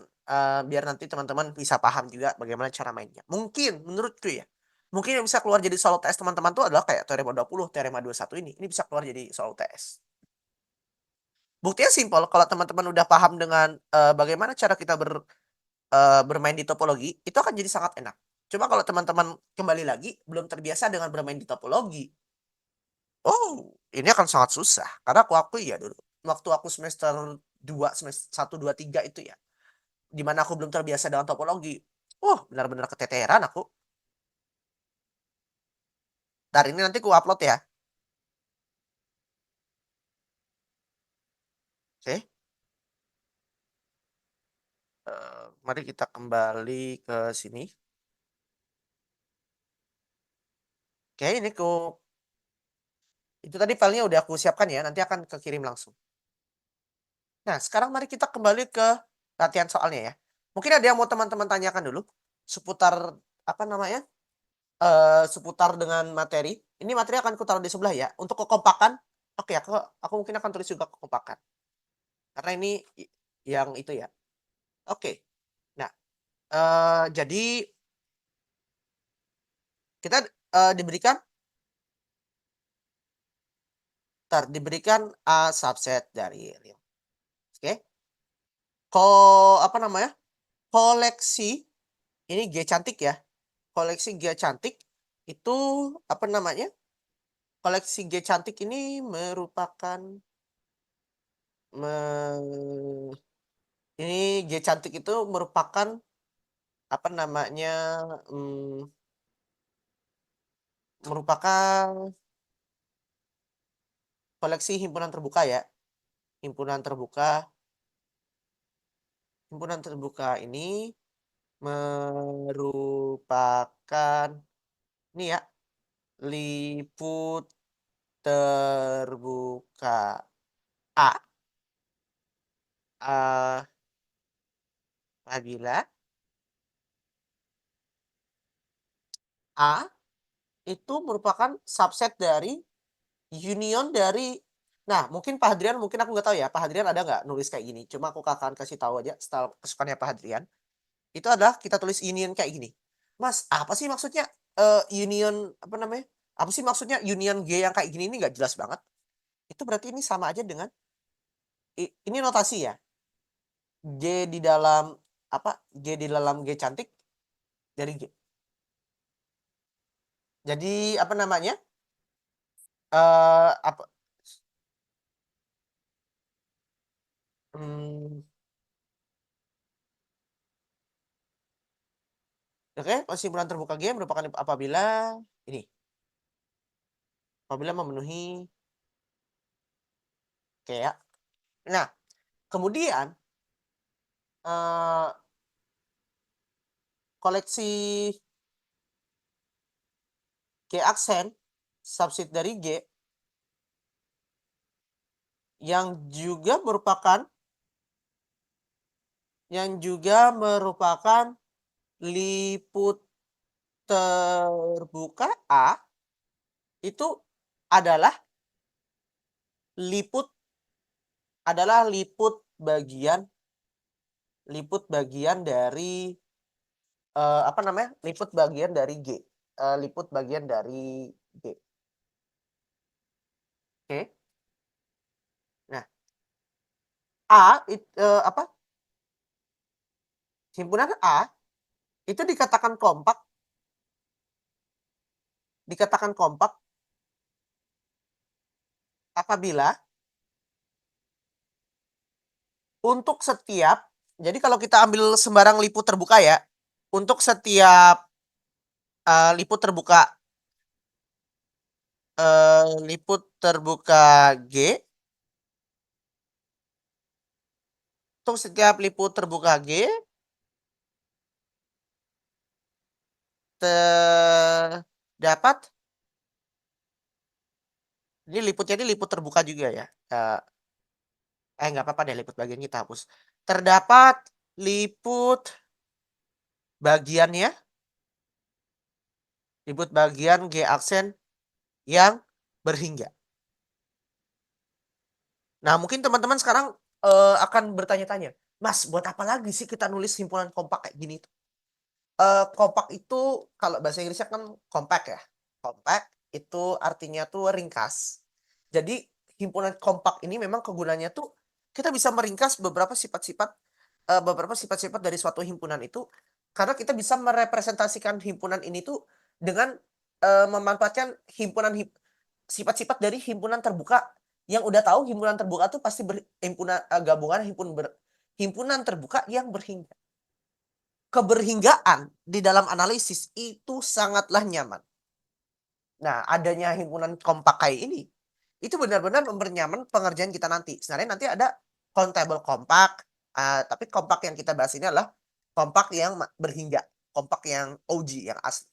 biar nanti teman-teman bisa paham juga bagaimana cara mainnya. Mungkin menurutku ya, mungkin yang bisa keluar jadi soal UTS teman-teman tuh adalah kayak teorema 20, teorema 21 ini bisa keluar jadi soal UTS. Buktinya simpel, kalau teman-teman udah paham dengan, bagaimana cara kita bermain di topologi, itu akan jadi sangat enak. Cuma kalau teman-teman kembali lagi belum terbiasa dengan bermain di topologi, oh, ini akan sangat susah. Karena aku akui ya dulu, waktu aku semester 2 semester 1, 2, 3 itu ya, di mana aku belum terbiasa dengan topologi. Benar-benar keteteran aku. Entar ini nanti ku-upload ya. Oke, mari kita kembali ke sini. Oke, ini itu tadi filenya udah aku siapkan ya, nanti akan kekirim langsung. Nah, sekarang mari kita kembali ke latihan soalnya ya. Mungkin ada yang mau teman-teman tanyakan dulu seputar apa namanya, seputar dengan materi. Ini materi akan kutaruh di sebelah ya. Untuk kekompakan, oke aku mungkin akan tulis juga kekompakan. Karena ini yang itu ya. Oke. Nah, jadi kita, diberikan diberikan A subset dari real. Oke. Apa namanya, koleksi ini G cantik ya, koleksi G cantik itu apa namanya, koleksi G cantik ini merupakan me ini G cantik itu merupakan apa namanya, mmm, merupakan koleksi himpunan terbuka ya. Himpunan terbuka himpunan terbuka ini merupakan ini ya, liput terbuka A eee, apabila A itu merupakan subset dari union dari nah, mungkin Pak Hadrian mungkin aku nggak tahu ya, Pak Hadrian ada nggak nulis kayak gini, cuma aku akan kasih tahu aja style kesukaannya Pak Hadrian, itu adalah kita tulis union kayak gini, "Mas, apa sih maksudnya, union" apa namanya, "apa sih maksudnya union G yang kayak gini ini nggak jelas banget." Itu berarti ini sama aja dengan ini notasi ya, G di dalam apa, G di dalam G cantik dari G. Jadi apa namanya, apa, mmm, oke, kesimpulan terbuka G merupakan apabila ini, apabila memenuhi kayak nah, kemudian, eee, koleksi G aksen, subset dari G, yang juga merupakan liput terbuka A, itu adalah liput liput bagian dari, apa namanya, liput bagian dari G, liput bagian dari G, oke. Nah, apa, himpunan A itu dikatakan kompak apabila untuk setiap jadi kalau kita ambil sembarang liput terbuka ya, untuk setiap, liput terbuka G, untuk setiap liput terbuka G terdapat ini liputnya ini liput terbuka juga ya, nggak apa-apa deh liput bagian kita hapus. Terdapat liput bagiannya, liput bagian G aksen yang berhingga. Nah, mungkin teman-teman sekarang, akan bertanya-tanya, "Mas, buat apa lagi sih kita nulis himpunan kompak kayak gini tuh?" Kompak itu kalau bahasa Inggrisnya kan compact ya. Compact itu artinya tuh ringkas. Jadi himpunan kompak ini memang kegunaannya tuh kita bisa meringkas beberapa sifat-sifat dari suatu himpunan itu karena kita bisa merepresentasikan himpunan ini tuh dengan, memanfaatkan sifat-sifat dari himpunan terbuka yang udah tahu himpunan terbuka tuh pasti gabungan himpunan terbuka yang berhingga. Keberhinggaan di dalam analisis itu sangatlah nyaman. Nah, adanya himpunan kompak kayak ini, itu benar-benar mempernyaman pengerjaan kita nanti. Sebenarnya nanti ada countable kompak, tapi kompak yang kita bahas ini adalah kompak yang berhingga, kompak yang OG, yang asli.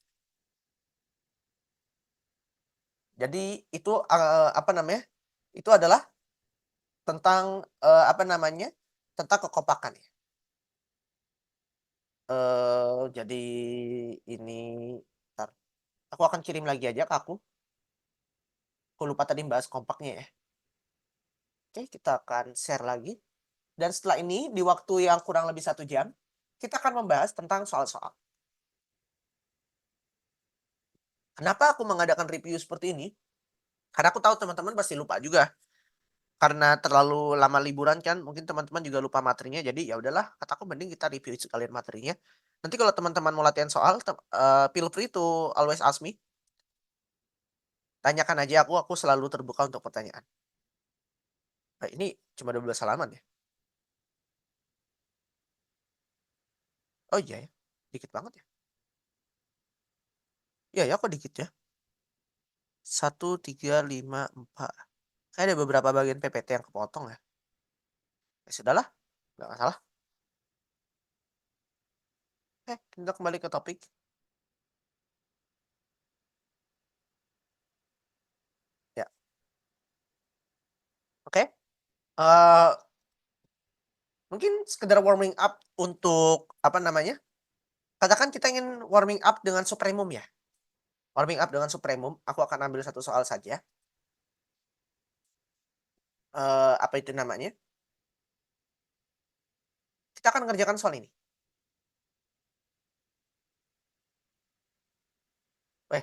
Jadi itu, apa namanya, itu adalah tentang, apa namanya, tentang kekompakan ya. Jadi ini entar, aku akan kirim lagi aja ke aku. Aku lupa tadi bahas kompaknya ya. Oke, kita akan share lagi. Dan setelah ini, di waktu yang kurang lebih 1 jam, kita akan membahas tentang soal-soal. Kenapa aku mengadakan review seperti ini? Karena aku tahu teman-teman pasti lupa juga. Karena terlalu lama liburan kan, mungkin teman-teman juga lupa materinya. Jadi ya udahlah, kataku mending kita review sekalian materinya. Nanti kalau teman-teman mau latihan soal, feel free to always ask me. Tanyakan aja aku selalu terbuka untuk pertanyaan. Ini cuma 12 halaman ya? Oh iya ya, dikit banget ya? Iya ya, kok dikit ya? 1, 3, 5, 4. Kayak ada beberapa bagian PPT yang kepotong ya. Ya sudahlah, nggak masalah. Kita kembali ke topik. Ya, oke. Eee, Mungkin sekedar warming up untuk, apa namanya, katakan kita ingin warming up dengan supremum ya, warming up dengan supremum, aku akan ambil satu soal saja, apa itu namanya, kita akan mengerjakan soal ini.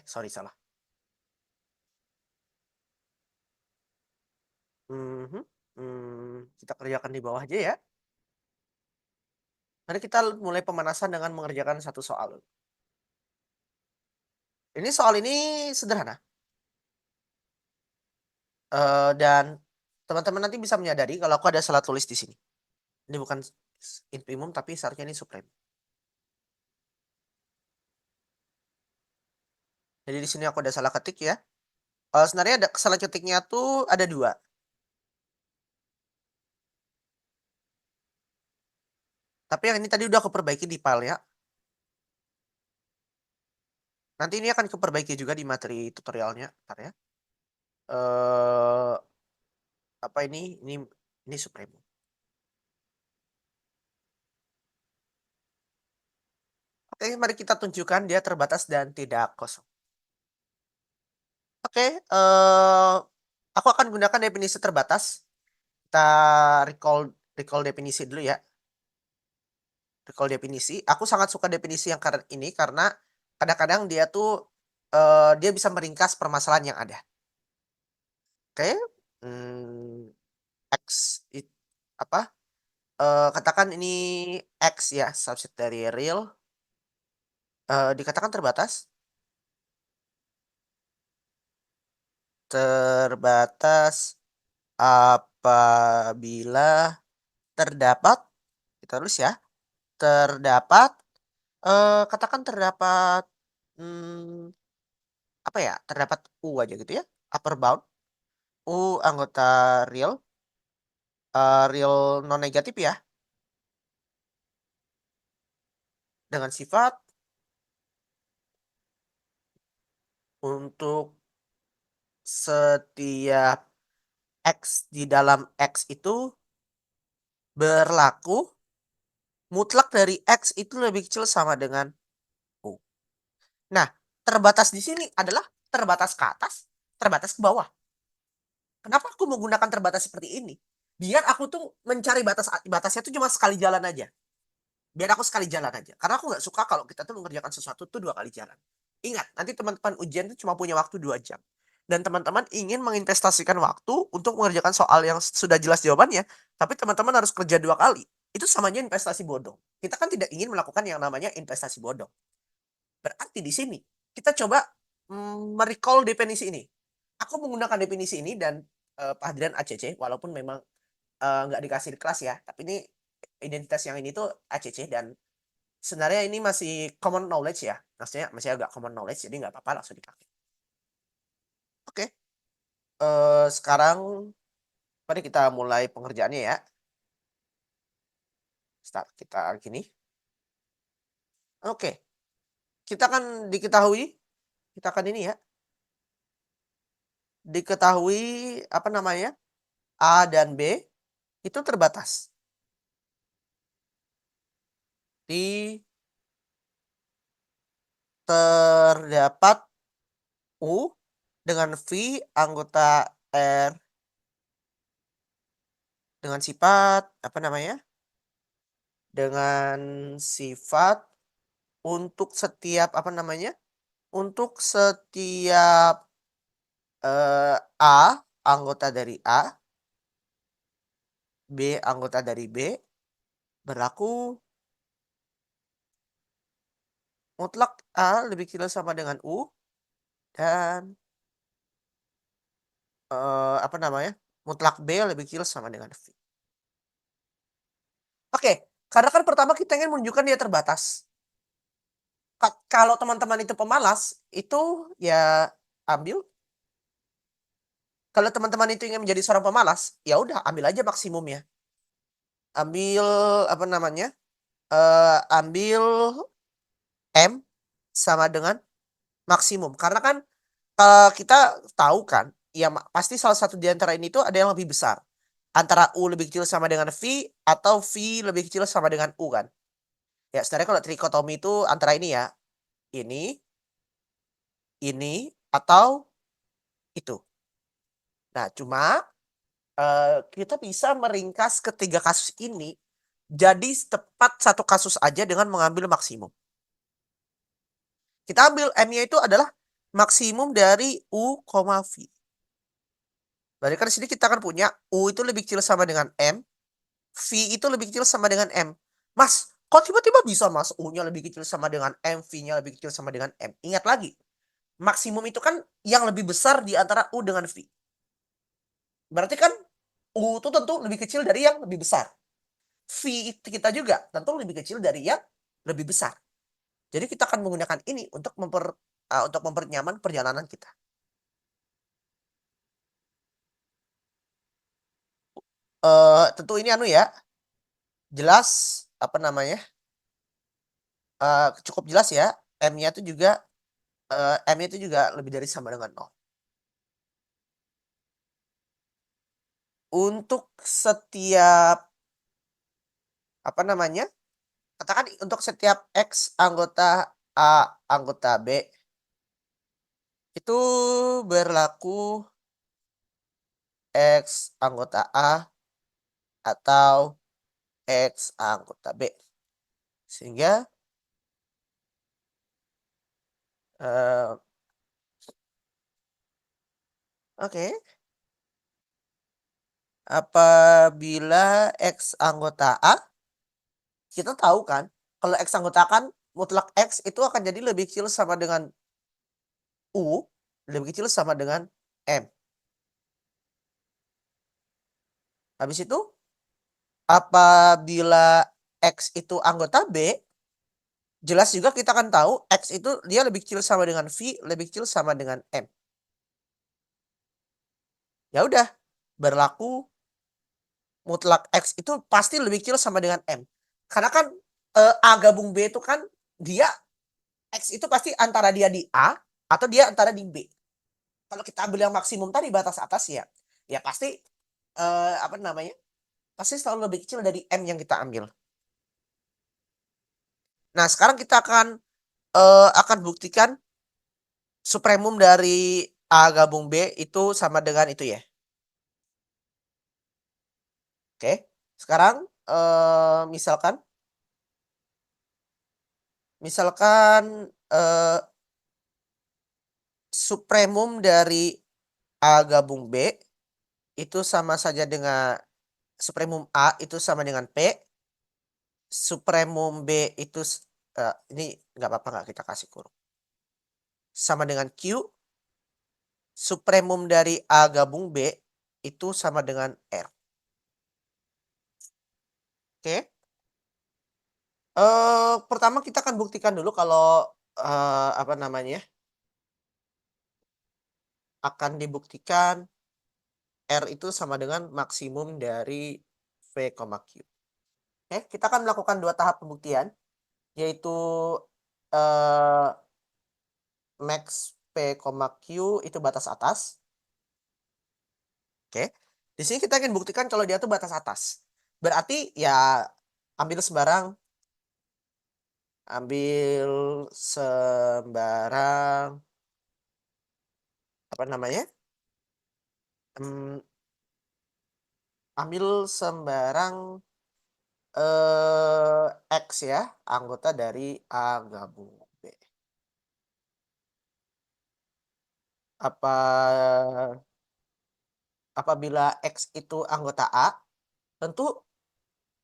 Sorry salah. Mhm, kita kerjakan di bawah aja ya. Mari kita mulai pemanasan dengan mengerjakan satu soal. Ini soal ini sederhana, dan teman-teman nanti bisa menyadari kalau aku ada salah tulis di sini. Ini bukan infimum tapi seharusnya ini supremum. Jadi di sini aku ada salah ketik ya. Sebenarnya ada salah ketiknya tuh ada 2. Tapi yang ini tadi udah aku perbaiki di file ya. Nanti ini akan kuperbaiki juga di materi tutorialnya, entar ya. Eee, apa ini supremum. Oke, mari kita tunjukkan dia terbatas dan tidak kosong. Oke, aku akan gunakan definisi terbatas. Kita recall recall definisi dulu ya, recall definisi. Aku sangat suka definisi yang ini karena kadang-kadang dia tuh, dia bisa meringkas permasalahan yang ada. Oke, mmm, X apa, katakan ini X ya, subset dari real, dikatakan terbatas. Terbatas apabila terdapat, kita tulis ya, terdapat, katakan terdapat, mmm, apa ya, terdapat U aja gitu ya, upper bound, U anggota real, real non negatif ya, dengan sifat untuk setiap X di dalam X itu berlaku mutlak dari X itu lebih kecil sama dengan U. Nah, terbatas di sini adalah terbatas ke atas, terbatas ke bawah. Kenapa aku menggunakan terbatas seperti ini? Biar aku tuh mencari batasnya tuh cuma sekali jalan aja. Biar aku sekali jalan aja. Karena aku nggak suka kalau kita tuh mengerjakan sesuatu tuh 2 kali jalan. Ingat, nanti teman-teman ujian tuh cuma punya waktu 2 jam. Dan teman-teman ingin menginvestasikan waktu untuk mengerjakan soal yang sudah jelas jawabannya, tapi teman-teman harus kerja 2 kali. Itu sama aja investasi bodong. Kita kan tidak ingin melakukan yang namanya investasi bodong. Berarti di sini kita coba, definisi ini. Aku menggunakan definisi ini dan, Pak Hadrian ACC walaupun memang, nggak dikasih di kelas ya, tapi ini identitas yang ini tuh ACC dan sebenarnya ini masih common knowledge ya, maksudnya masih agak common knowledge jadi nggak apa-apa langsung dipakai. Oke, sekarang mari kita mulai pengerjaannya ya. Start kita gini. Oke, kita akan ini ya, diketahui apa namanya, A dan B itu terbatas. Di terdapat U dengan V anggota R dengan sifat apa namanya, dengan sifat untuk setiap apa namanya, untuk setiap, A anggota dari A, B anggota dari B, berlaku mutlak A lebih kecil sama dengan U dan, apa namanya, mutlak B lebih kecil sama dengan V. Oke, karena kan pertama kita ingin menunjukkan dia terbatas. Kalau teman-teman itu pemalas, itu ya ambil. Kalau teman-teman itu ingin menjadi seorang pemalas, ya udah ambil aja maksimumnya. Ambil apa namanya, ambil M sama dengan maksimum. Karena kan, kita tahu kan, ya pasti salah satu di antara ini tuh ada yang lebih besar. antara U lebih kecil sama dengan V atau V lebih kecil sama dengan U kan. Ya sebenarnya kalau trikotomi itu antara ini ya, ini, atau itu. Nah cuma, kita bisa meringkas ketiga kasus ini jadi tepat satu kasus aja dengan mengambil maksimum. Kita ambil M-nya itu adalah maksimum dari U, V. Berarti kan di sini kita akan punya U itu lebih kecil sama dengan M, V itu lebih kecil sama dengan M. Mas, kok tiba-tiba bisa Mas U-nya lebih kecil sama dengan M, V-nya lebih kecil sama dengan M? Ingat lagi, maksimum itu kan yang lebih besar di antara U dengan V. Berarti kan U itu tentu lebih kecil dari yang lebih besar. V kita juga tentu lebih kecil dari yang lebih besar. Jadi kita akan menggunakan ini untuk untuk mempernyaman perjalanan kita. Tentu ini ya, jelas, apa namanya, cukup jelas ya, M-nya itu juga, M-nya itu juga lebih dari sama dengan 0. Untuk setiap, apa namanya, katakan untuk setiap X anggota A, anggota B, itu berlaku X anggota A atau X anggota B. Sehingga, eee, oke, apabila X anggota A, kita tahu kan kalau X anggota A kan mutlak X itu akan jadi lebih kecil sama dengan U, lebih kecil sama dengan M. Habis itu, apabila X itu anggota B, jelas juga kita akan tahu X itu dia lebih kecil sama dengan V, lebih kecil sama dengan M. Ya udah, berlaku mutlak X itu pasti lebih kecil sama dengan M. Karena kan, A gabung B itu kan dia X itu pasti antara dia di A atau dia antara di B. Kalau kita ambil yang maksimum tadi batas atas ya, ya pasti, apa namanya, pasti selalu lebih kecil dari M yang kita ambil. Nah sekarang kita akan buktikan supremum dari A gabung B itu sama dengan itu ya. Oke, sekarang, misalkan, supremum dari A gabung B itu sama saja dengan supremum A itu sama dengan P, supremum B itu ini nggak apa-apa nggak kita kasih kurung, sama dengan Q, supremum dari A gabung B itu sama dengan R. Oke, pertama kita akan buktikan dulu kalau, apa namanya, akan dibuktikan R itu sama dengan maksimum dari V, Q. Oke, kita akan melakukan 2 tahap pembuktian, yaitu, eee, max P, Q itu batas atas. Oke, di sini kita ingin buktikan kalau dia tuh batas atas. Berarti ya ambil sembarang ambil sembarang, apa namanya, mmm, ambil sembarang, X ya, anggota dari A gabung B. Apa apabila X itu anggota A, tentu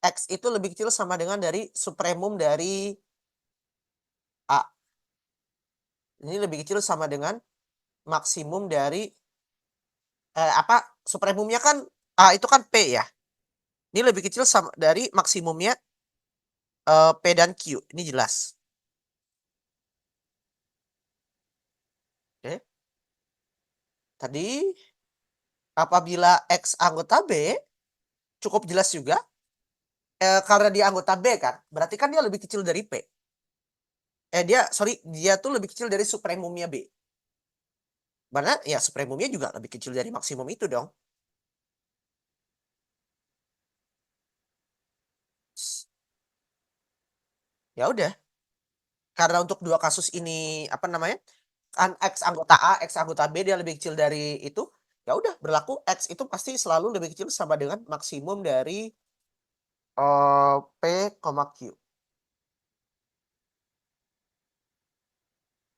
X itu lebih kecil sama dengan dari supremum dari A. Ini lebih kecil sama dengan maksimum dari, supremumnya kan A itu kan P ya. Ini lebih kecil dari maksimumnya, P dan Q, ini jelas. Oke. Tadi apabila X anggota B, cukup jelas juga, karena dia anggota B kan, berarti kan dia lebih kecil dari P. Dia tuh lebih kecil dari supremumnya B. Mana ya supremumnya juga lebih kecil dari maksimum itu dong. Ya udah, karena untuk dua kasus ini, apa namanya, kan X anggota A, X anggota B dia lebih kecil dari itu, ya udah berlaku X itu pasti selalu lebih kecil sama dengan maksimum dari, P, Q.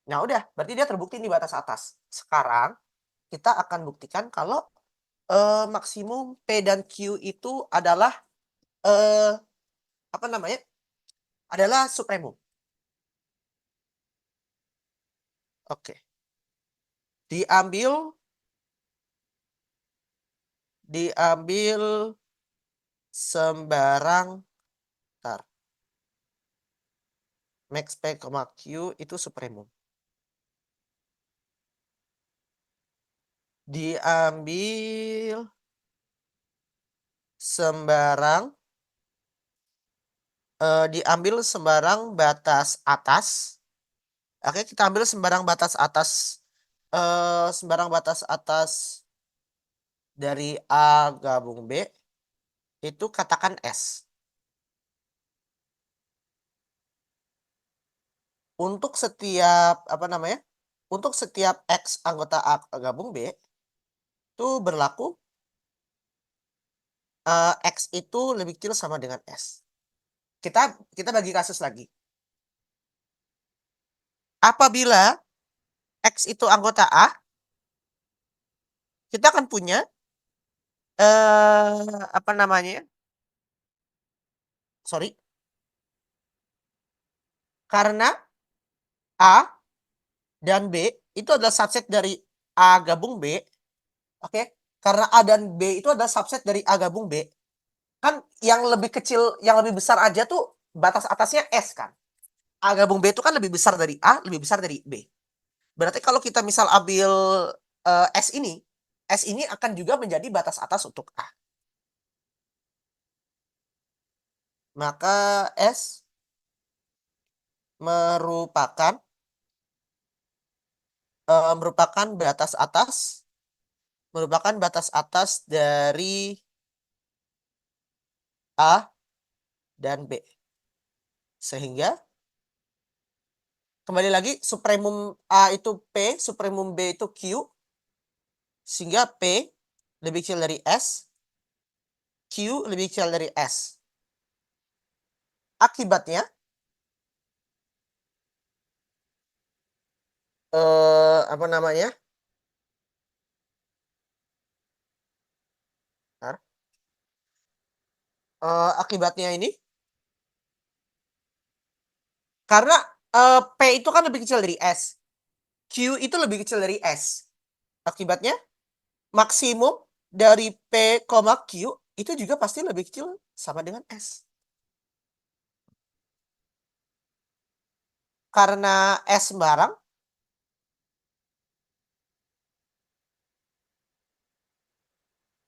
Nah udah, berarti dia terbukti di batas atas. Sekarang kita akan buktikan kalau, maksimum P dan Q itu adalah, eee, apa namanya, adalah supremum. Oke, diambil diambil sembarang entar, max P, Q itu supremum. Diambil sembarang, batas atas. Oke, kita ambil sembarang batas atas, dari A gabung B, itu katakan S. Untuk setiap, apa namanya, untuk setiap X anggota A gabung B, itu berlaku, X itu lebih kecil sama dengan S. Kita kita bagi kasus lagi. Apabila X itu anggota A, kita akan punya, apa namanya, sorry, karena A dan B itu adalah subset dari A gabung B, oke? Karena A dan B itu adalah subset dari A gabung B, kan yang lebih kecil, yang lebih besar aja tuh batas atasnya S kan. A gabung B itu kan lebih besar dari A, lebih besar dari B. Berarti kalau kita misal ambil, S ini akan juga menjadi batas atas untuk A. Maka S merupakan, merupakan batas atas dari A dan B. Sehingga kembali lagi supremum A itu P, supremum B itu Q, sehingga P lebih kecil dari S, Q lebih kecil dari S. Akibatnya, apa namanya, akibatnya ini, karena, P itu kan lebih kecil dari S, Q itu lebih kecil dari S. Akibatnya maksimum dari P, Q itu juga pasti lebih kecil sama dengan S. Karena S sembarang,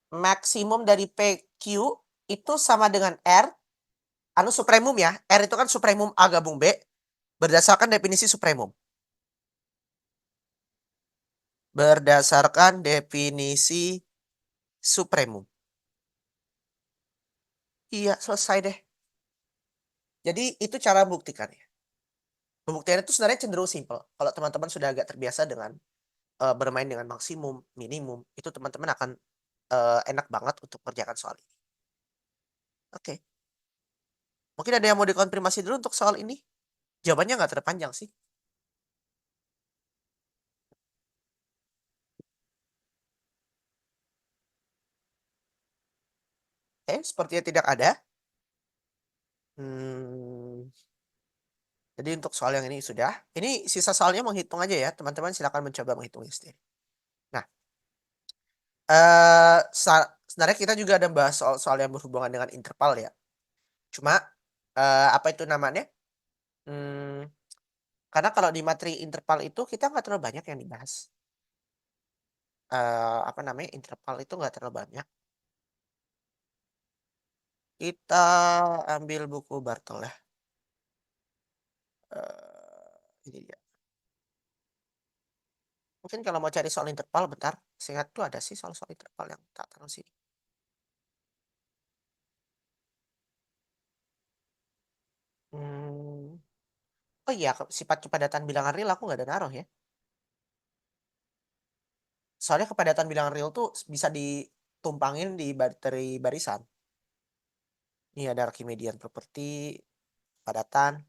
maksimum dari PQ itu sama dengan R, anu supremum ya, R itu kan supremum A gabung B, berdasarkan definisi supremum. Berdasarkan definisi supremum. Iya, selesai deh. Jadi itu cara buktikannya. Pembuktiannya itu sebenarnya cenderung simpel. Kalau teman-teman sudah agak terbiasa dengan, bermain dengan maksimum, minimum, itu teman-teman akan, enak banget untuk kerjakan soal ini. Oke. Mungkin ada yang mau dikonfirmasi dulu untuk soal ini? Jawabannya nggak terpanjang sih. Oke, sepertinya tidak ada. Hmm, jadi untuk soal yang ini sudah. Ini sisa soalnya menghitung aja ya, teman-teman silakan mencoba menghitungnya sendiri. Nah, sebenarnya kita juga ada bahas soal-soal yang berhubungan dengan interval ya. Cuma, apa itu namanya, mmm, karena kalau di materi interval itu kita nggak terlalu banyak yang dibahas. Apa namanya, interval itu nggak terlalu banyak. Kita ambil buku Bartol ya, ini dia. Mungkin kalau mau cari soal interval bentar, seingat tuh ada sih soal-soal interval yang tak taruh sini. Mmm. Oh iya, sifat kepadatan bilangan real aku nggak ada naruh ya. Soalnya kepadatan bilangan real tuh bisa ditumpangin di dari barisan. Ini ada Archimedean property, padatan.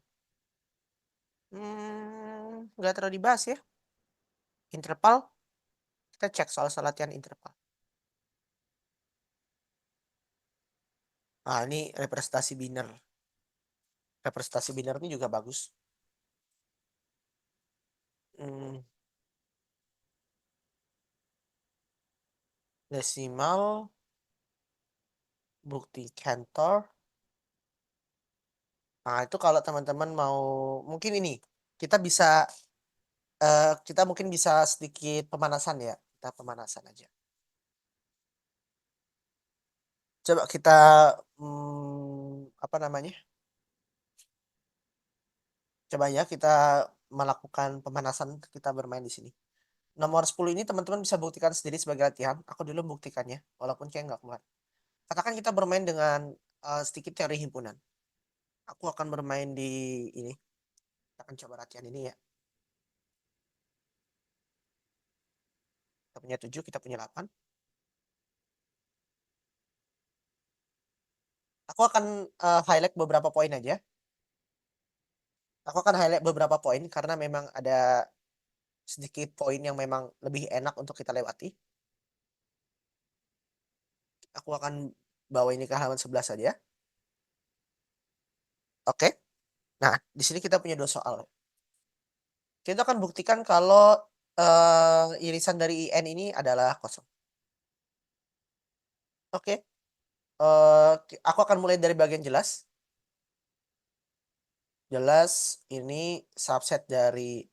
Nggak terlalu dibahas ya. Interval, kita cek soal latihan interval. Ini representasi biner. Representasi biner ini juga bagus. Hmm, Desimal, bukti Cantor. Nah, itu kalau teman-teman mau, mungkin ini, kita bisa, kita mungkin bisa sedikit pemanasan ya. Kita pemanasan aja. Coba kita, apa namanya? Coba ya kita melakukan pemanasan, kita bermain di sini. Nomor 10 ini teman-teman bisa buktikan sendiri sebagai latihan. Aku dulu membuktikannya, walaupun kayak nggak kuat. Katakan kita bermain dengan sedikit teori himpunan. Aku akan bermain di ini. Kita akan coba latihan ini ya. Kita punya 7, kita punya 8. Aku akan highlight beberapa poin aja. Aku akan highlight beberapa poin karena memang ada sedikit poin yang memang lebih enak untuk kita lewati. Aku akan bawa ini ke halaman 11 saja. Oke. Nah, di sini kita punya 2 soal. Kita akan buktikan kalau irisan dari IN ini adalah kosong. Oke. Aku akan mulai dari bagian jelas. Jelas ini subset dari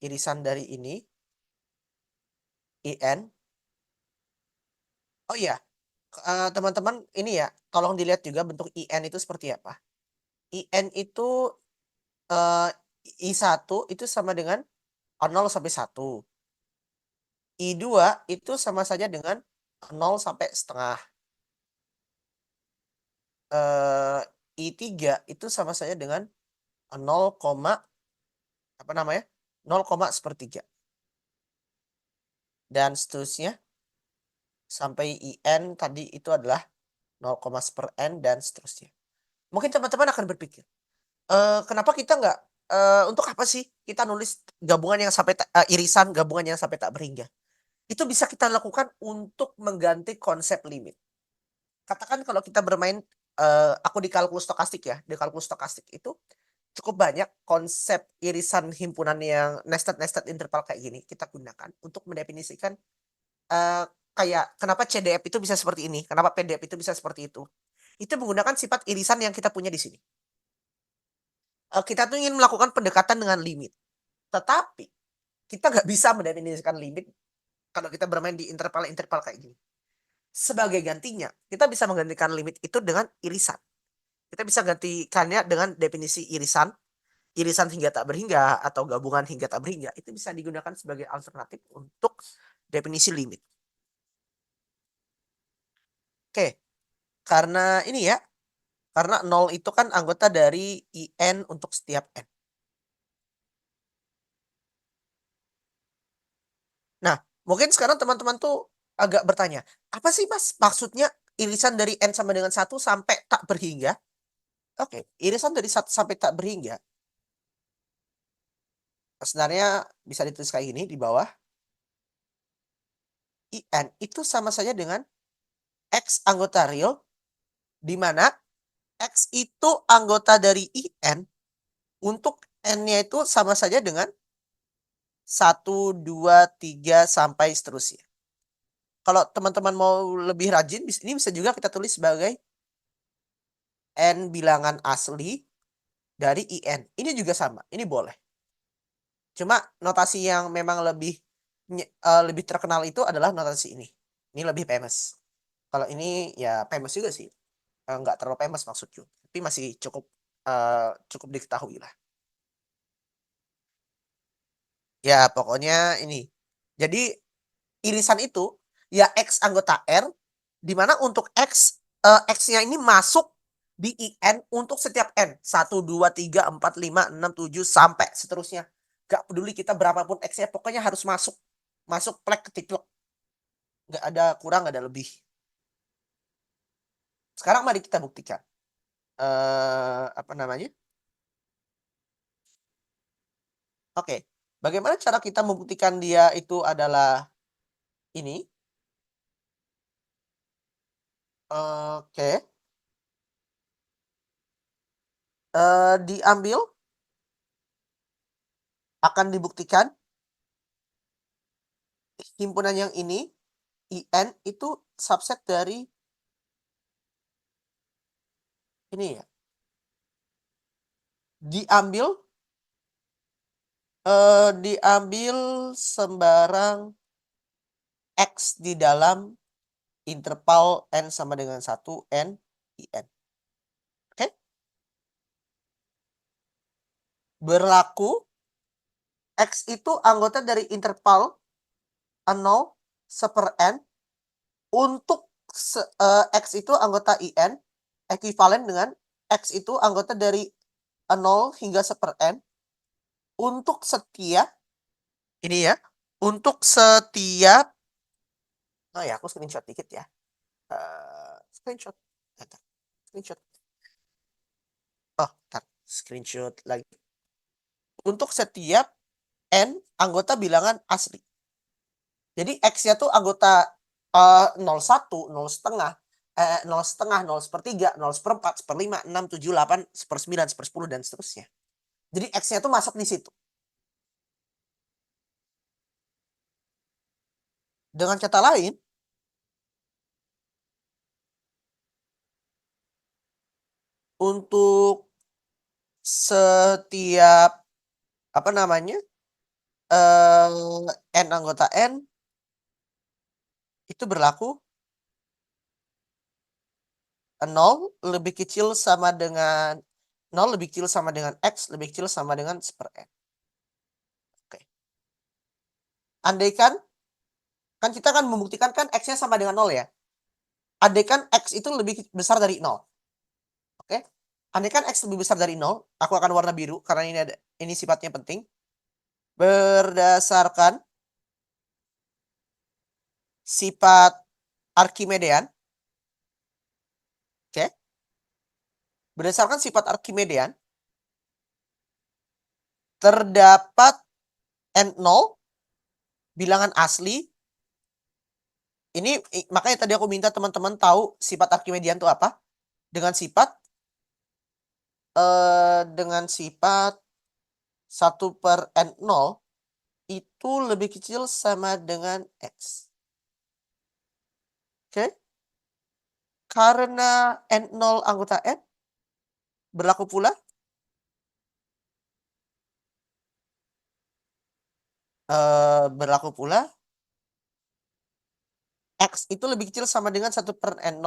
irisan dari ini IN. Oh iya, teman-teman ini ya, tolong dilihat juga bentuk IN itu seperti apa. IN itu I1 itu sama dengan 0 sampai 1. I2 itu sama saja dengan 0 sampai setengah. I3 itu sama saja dengan 0, apa namanya? 0, sepertiga. Dan seterusnya sampai IN tadi itu adalah 0, seper n dan seterusnya. Mungkin teman-teman akan berpikir, kenapa kita nggak, untuk apa sih kita nulis gabungan yang sampai irisan gabungan yang sampai tak berhingga? Itu bisa kita lakukan untuk mengganti konsep limit. Katakan kalau kita bermain, aku di kalkulus stokastik ya, di kalkulus stokastik itu cukup banyak konsep irisan himpunan yang nested interval kayak gini kita gunakan untuk mendefinisikan, kayak kenapa CDF itu bisa seperti ini, kenapa PDF itu bisa seperti itu. Itu menggunakan sifat irisan yang kita punya di sini. Kita tuh ingin melakukan pendekatan dengan limit, tetapi kita nggak bisa mendefinisikan limit kalau kita bermain di interval-interval kayak gini. Sebagai gantinya, kita bisa menggantikan limit itu dengan irisan. Kita bisa gantikannya dengan definisi irisan, irisan hingga tak berhingga atau gabungan hingga tak berhingga. Itu bisa digunakan sebagai alternatif untuk definisi limit. Oke, karena ini ya, karena 0 itu kan anggota dari IN untuk setiap N. Nah, mungkin sekarang teman-teman tuh agak bertanya, apa sih Mas maksudnya irisan dari N sama dengan 1 sampai tak berhingga? Oke, irisan dari 1 sampai tak berhingga sebenarnya bisa ditulis kayak gini di bawah. IN itu sama saja dengan X anggota real, di mana X itu anggota dari IN untuk N-nya itu sama saja dengan 1, 2, 3, sampai seterusnya. Kalau teman-teman mau lebih rajin, ini bisa juga kita tulis sebagai N bilangan asli dari IN. Ini juga sama, ini boleh. Cuma notasi yang memang lebih terkenal itu adalah notasi ini. Ini lebih famous. Kalau ini ya famous juga sih, nggak terlalu famous maksudku, tapi masih cukup diketahui lah. Ya pokoknya ini. Jadi irisan itu ya X anggota R, di mana untuk X, X-nya ini masuk di IN untuk setiap N. 1, 2, 3, 4, 5, 6, 7, sampai seterusnya. Gak peduli kita berapapun X-nya, pokoknya harus masuk. Masuk plek ketiplek. Gak ada kurang, gak ada lebih. Sekarang mari kita buktikan. Apa namanya? Oke. Bagaimana cara kita membuktikan dia itu adalah ini? Oke. Diambil, akan dibuktikan himpunan yang ini, IN itu subset dari ini ya. Diambil sembarang X di dalam interval N sama dengan 1 N IN. Oke? Berlaku X itu anggota dari interval 0 seper N untuk X itu anggota IN ekuivalen dengan X itu anggota dari 0 hingga seper N untuk setiap ini ya, untuk setiap oh ya, aku screenshot dikit ya. Screenshot. Screenshot. Oh, screenshot lagi. Untuk setiap N anggota bilangan asli. Jadi X-nya tuh anggota 01, 0 setengah, 0 setengah, 0 sepertiga, 0 seperempat, seperlima, 6, 7, 8, sepersembilan, sepersepuluh, dan seterusnya. Jadi X-nya tuh masuk di situ. Dengan kata lain, untuk setiap apa namanya N anggota N itu berlaku 0 lebih kecil sama dengan 0 lebih kecil sama dengan X lebih kecil sama dengan seper N. Oke. Andaikan kan kita kan membuktikan kan X-nya sama dengan 0 ya. Andaikan X itu lebih besar dari 0. Oke. Andaikan X lebih besar dari 0, aku akan warna biru karena ini sifatnya penting. Berdasarkan sifat Archimedean. Oke. Berdasarkan sifat Archimedean terdapat N0 bilangan asli. Ini makanya tadi aku minta teman-teman tahu sifat Archimedean itu apa? Dengan sifat 1/N0 itu lebih kecil sama dengan X. Oke? Karena N0 anggota N, berlaku pula X itu lebih kecil sama dengan 1/N0,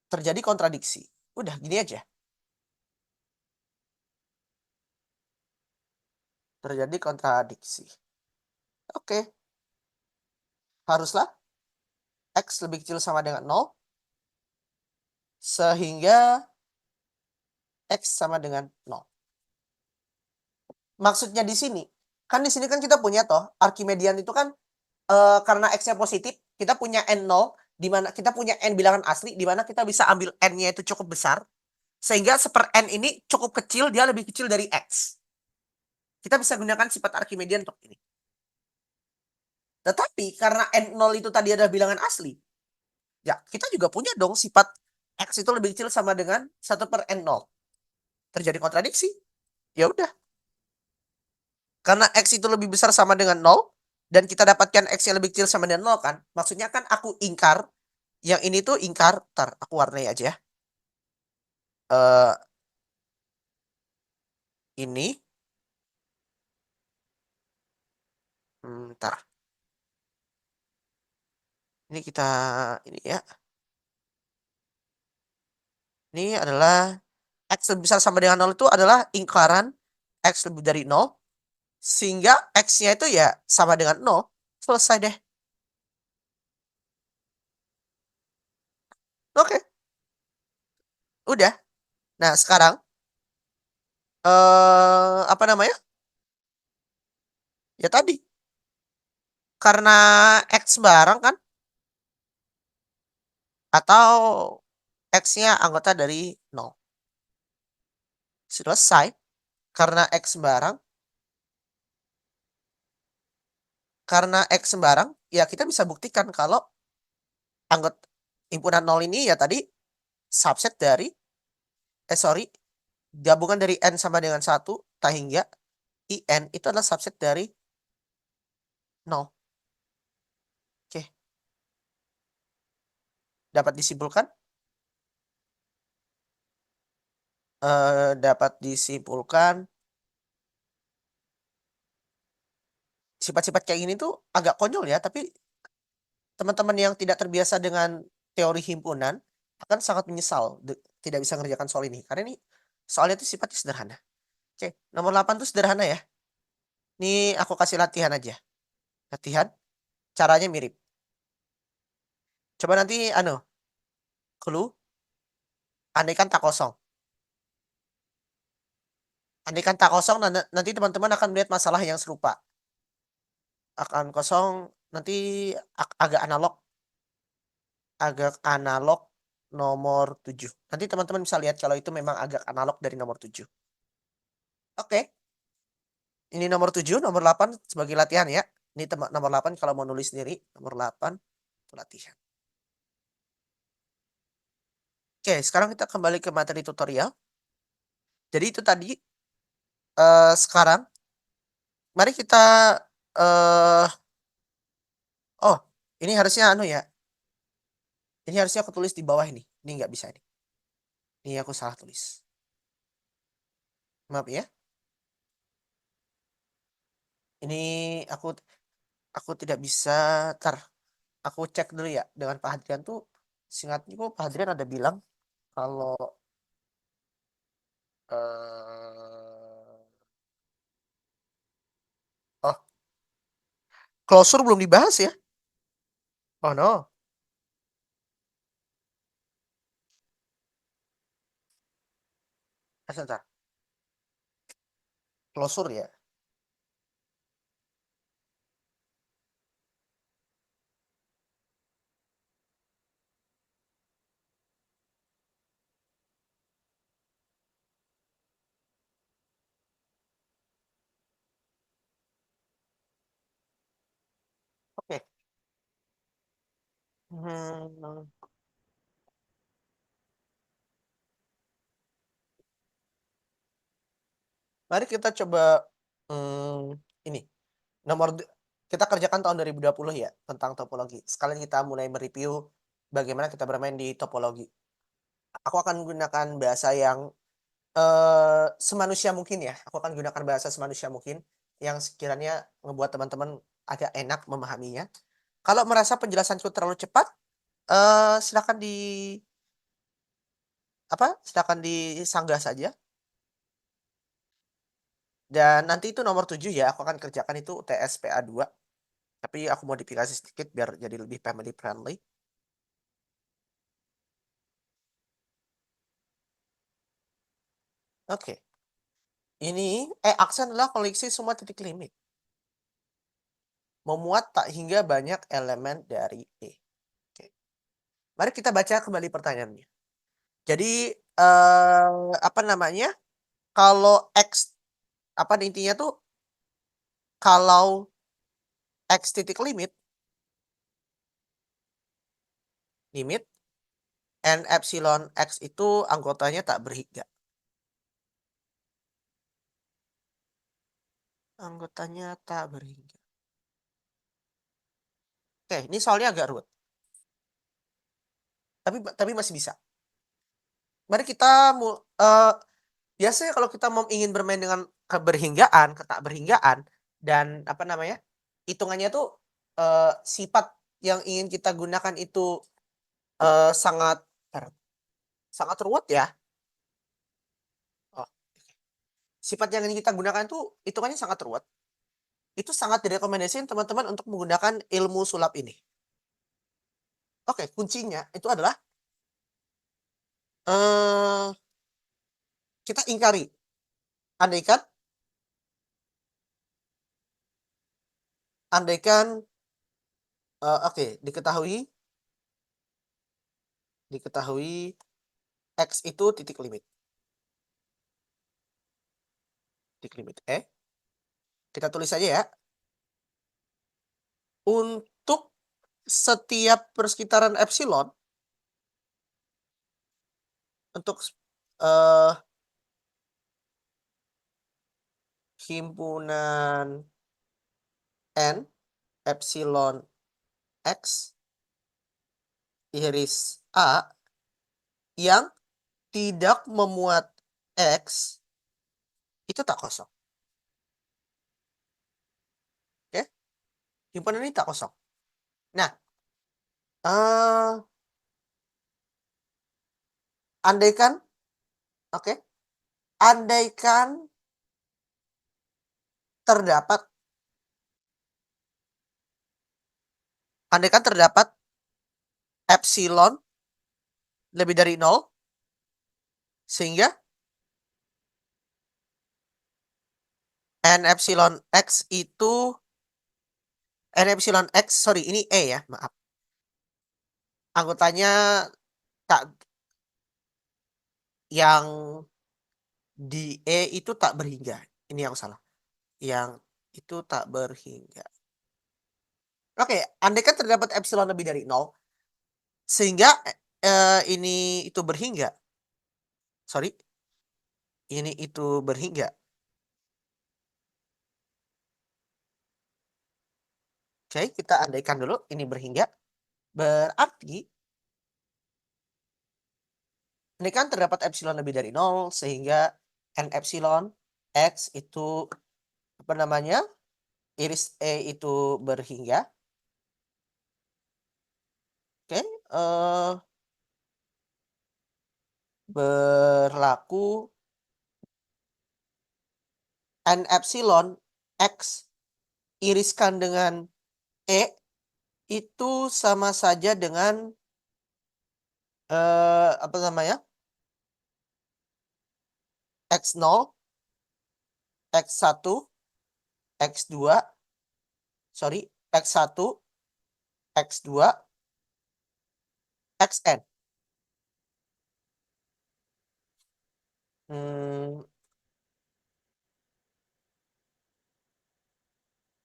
terjadi kontradiksi. Udah, gini aja. Terjadi kontradiksi. Oke. Haruslah X lebih kecil sama dengan 0, sehingga X sama dengan 0. Maksudnya di sini kan kita punya toh Archimedean itu kan karena X-nya positif, kita punya N0 di mana kita punya N bilangan asli di mana kita bisa ambil N-nya itu cukup besar sehingga seper N ini cukup kecil, dia lebih kecil dari X. Kita bisa gunakan sifat Archimedean untuk ini. Tetapi karena N0 itu tadi adalah bilangan asli, ya kita juga punya dong sifat X itu lebih kecil sama dengan 1/N0. Terjadi kontradiksi. Ya udah. Karena X itu lebih besar sama dengan 0, dan kita dapatkan X yang lebih kecil sama dengan 0 kan. Maksudnya kan aku ingkar, yang ini tuh ingkar, ntar aku warnai aja ya. Ini. Ntar. Ini kita, ini ya. Ini adalah X lebih besar sama dengan 0 itu adalah ingkaran X lebih dari 0. Sehingga X-nya itu ya sama dengan 0. Selesai deh. Udah. Nah sekarang, apa namanya, ya tadi, karena X bareng kan, atau X-nya anggota dari nol. Selesai. Karena X sembarang karena X sembarang, ya kita bisa buktikan kalau himpunan nol ini ya tadi subset dari sorry, gabungan dari N sama dengan 1 tak hingga IN itu adalah subset dari nol. Oke, dapat disimpulkan? Dapat disimpulkan sifat-sifat kayak gini tuh agak konyol ya, tapi teman-teman yang tidak terbiasa dengan teori himpunan akan sangat menyesal tidak bisa mengerjakan soal ini, karena ini soalnya itu sifatnya sederhana. Oke, nomor 8 tuh sederhana ya. Ini aku kasih latihan aja. Latihan, caranya mirip. Coba nanti clue, andaikan tak kosong. Andaikan tak kosong, nanti teman-teman akan melihat masalah yang serupa. Akan kosong, nanti agak analog nomor 7. Nanti teman-teman bisa lihat kalau itu memang agak analog dari nomor 7. Oke, ini nomor 7, nomor 8 sebagai latihan ya. Ini nomor 8 kalau mau nulis sendiri, nomor 8 itu latihan. Oke, sekarang kita kembali ke materi tutorial. Jadi itu tadi, sekarang mari kita, eee, oh, ini harusnya ya, ini harusnya aku tulis di bawah ini nggak bisa ini. Ini aku salah tulis. Maaf ya, ini aku tidak bisa, aku cek dulu ya dengan Pak Hadrian tuh, seingatku Pak Hadrian ada bilang kalau, eee, oh, klosur belum dibahas ya? Oh no, sebentar, klosur ya? Oke, mmm, mari kita coba, ini, nomor du kita kerjakan tahun 2020 ya, tentang topologi. Sekalian kita mulai me-review bagaimana kita bermain di topologi. Aku akan gunakan bahasa yang, semanusia mungkin ya, aku akan gunakan bahasa semanusia mungkin, yang sekiranya membuat teman-teman agak enak memahaminya. Kalau merasa penjelasanku terlalu cepat, silakan silakan disanggah saja, dan nanti itu nomor 7 ya, aku akan kerjakan itu UTS PA 2, tapi aku modifikasi sedikit biar jadi lebih family friendly. Oke, aksen adalah koleksi semua titik limit, memuat tak hingga banyak elemen dari E. Oke, mari kita baca kembali pertanyaannya. Jadi, apa namanya, kalau X apa intinya tuh, kalau X titik limit N epsilon X itu anggotanya tak berhingga. Anggotanya tak berhingga. Oke, ini soalnya agak rumit, tapi masih bisa. Mari kita biasanya kalau kita ingin bermain dengan keberhinggaan, ketakberhinggaan, dan apa namanya, hitungannya tuh, sifat yang ingin kita gunakan itu, sangat sangat ruwet ya. Oh, sifat yang ingin kita gunakan tuh hitungannya sangat ruwet. Itu sangat direkomendasikan teman-teman untuk menggunakan ilmu sulap ini. Oke, kuncinya itu adalah, eee, kita ingkari. Andaikan andaikan, oke, diketahui X itu titik limit E, kita tulis saja ya, untuk setiap persekitaran epsilon, untuk eee, himpunan N epsilon X iris A yang tidak memuat X, itu tak kosong, oke? Himpunan ini tak kosong. Nah, eee, andaikan oke, andaikan terdapat epsilon lebih dari 0, sehingga N epsilon X itu sorry, ini E ya, maaf. Anggotanya tak yang di E itu tak berhingga, ini yang salah, yang itu tak berhingga. Oke, andaikan terdapat epsilon lebih dari 0, sehingga, ini itu berhingga, sorry, ini itu berhingga. Oke, kita andaikan dulu ini berhingga, berarti andaikan terdapat epsilon lebih dari 0, sehingga N epsilon X itu, apa namanya, iris E itu berhingga. Oke, berlaku N epsilon X iriskan dengan E itu sama saja dengan, apa namanya, X0, X1, X2, sorry, X1, X2, Xn. Mmm,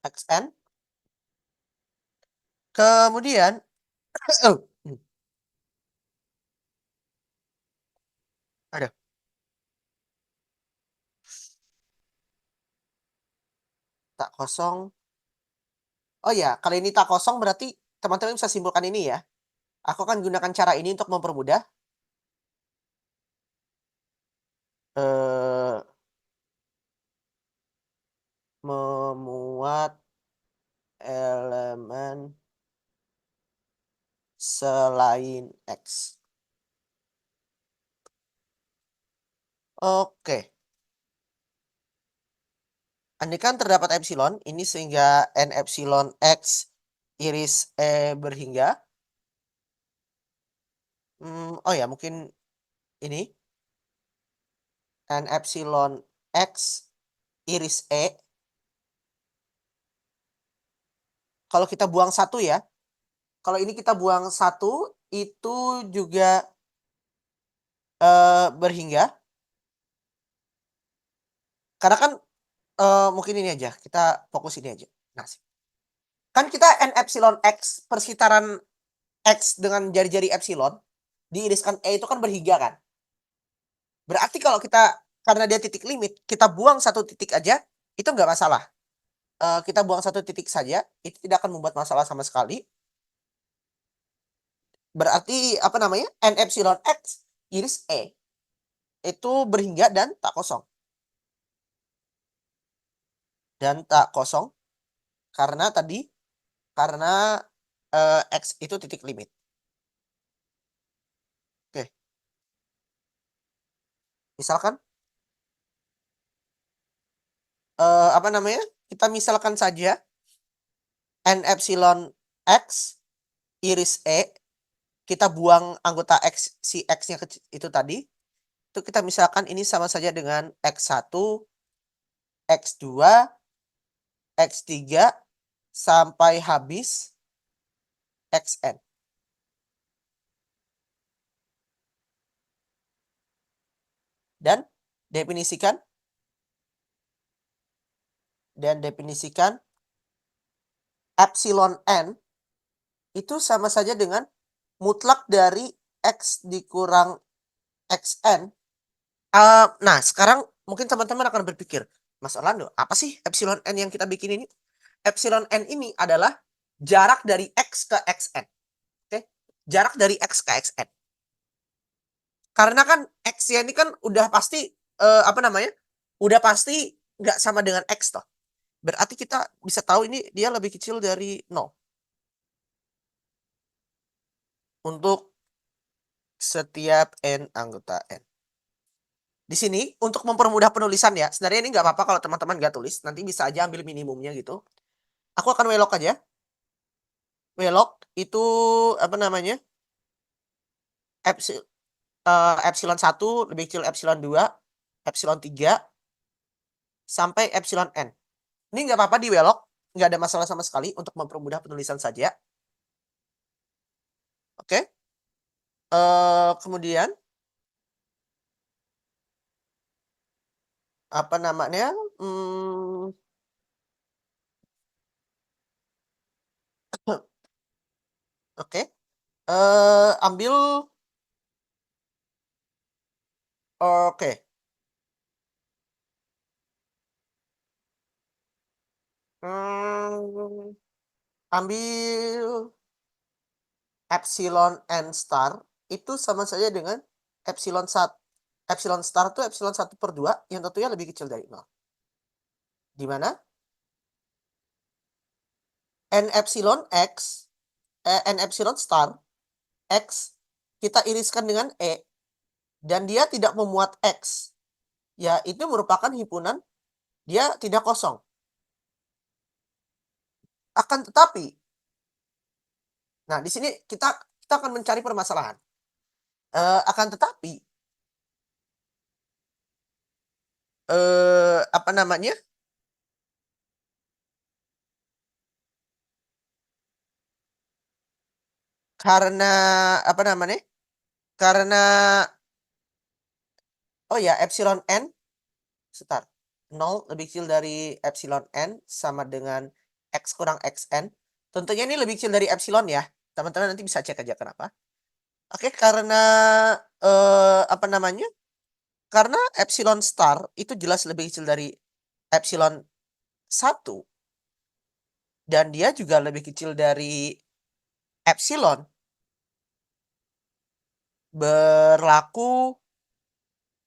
Xn, kemudian aduh, tak kosong. Oh ya, kalau ini tak kosong berarti teman-teman bisa simpulkan ini ya, aku akan gunakan cara ini untuk mempermudah, eee, memuat elemen selain X. Oke, andaikan terdapat epsilon, ini sehingga N epsilon X iris E berhingga, oh ya mungkin ini, N epsilon X iris E, kalau kita buang satu ya, kalau ini kita buang satu, itu juga, berhingga, karena kan, mungkin ini aja, kita fokus ini aja. Nah, kan kita N epsilon X persekitaran X dengan jari-jari epsilon, diiriskan E itu kan berhingga kan? Berarti kalau kita karena dia titik limit, kita buang satu titik aja, itu nggak masalah. Kita buang satu titik saja, itu tidak akan membuat masalah sama sekali. Berarti, apa namanya, N epsilon X iris E, itu berhingga dan tak kosong. Dan tak kosong karena tadi, karena, X itu titik limit. Oke, misalkan, apa namanya, kita misalkan saja N epsilon X iris E kita buang anggota X, si X-nya itu tadi, itu kita misalkan ini sama saja dengan X1, X2, X3, sampai habis Xn. Dan definisikan epsilon n itu sama saja dengan mutlak dari X dikurang Xn. Nah, sekarang mungkin teman-teman akan berpikir, Mas Orlando, apa sih epsilon n yang kita bikin ini? Epsilon n ini adalah jarak dari X ke Xn. Oke? Jarak dari X ke Xn. Karena kan X-nya ini kan udah pasti, udah pasti nggak sama dengan X toh. Berarti kita bisa tahu ini dia lebih kecil dari 0. Untuk setiap n anggota n. Di sini untuk mempermudah penulisan ya, sebenarnya ini nggak apa-apa kalau teman-teman nggak tulis, nanti bisa aja ambil minimumnya gitu. Aku akan welok aja. Welok itu apa namanya? Epsilon 1 lebih kecil epsilon 2, epsilon 3 sampai epsilon n. Ini nggak apa-apa diwelok, nggak ada masalah sama sekali untuk mempermudah penulisan saja. Oke. Kemudian apa namanya? Oke. Ambil oke. Ambil epsilon n star itu sama saja dengan epsilon epsilon star itu epsilon 1/2 yang tentunya lebih kecil dari 0. Di mana n epsilon x, n epsilon star x kita iriskan dengan e dan dia tidak memuat x. Ya, itu merupakan himpunan, dia tidak kosong. Akan tetapi, nah di sini kita akan mencari permasalahan. Akan tetapi, apa namanya? Karena apa namanya? Karena oh ya, epsilon n sebentar. 0 lebih kecil dari epsilon n sama dengan X kurang Xn. Tentunya ini lebih kecil dari epsilon ya. Teman-teman nanti bisa cek aja kenapa. Oke, karena apa namanya? Karena epsilon star itu jelas lebih kecil dari epsilon 1 dan dia juga lebih kecil dari epsilon. Berlaku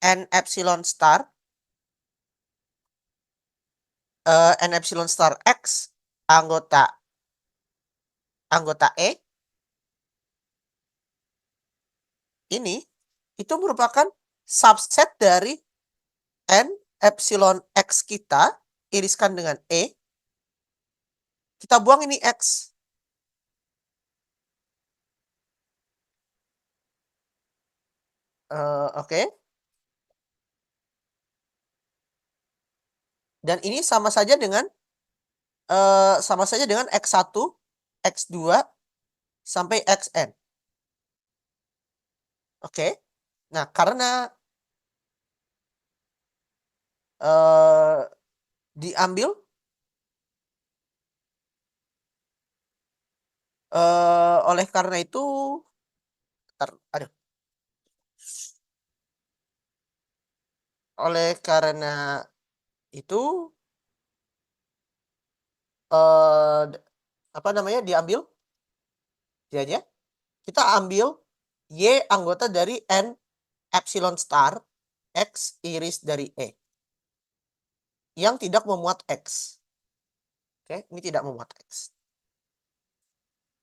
n epsilon star n epsilon star x anggota E ini itu merupakan subset dari n epsilon x kita iriskan dengan E. Kita buang ini X. Oke. Dan ini sama saja dengan X1, X2, sampai Xn. Oke. Nah, karena diambil oleh karena itu aduh. Oleh karena itu apa namanya? Diambil ya. Kita ambil Y anggota dari N epsilon star X iris dari E yang tidak memuat X. Oke, ini tidak memuat X.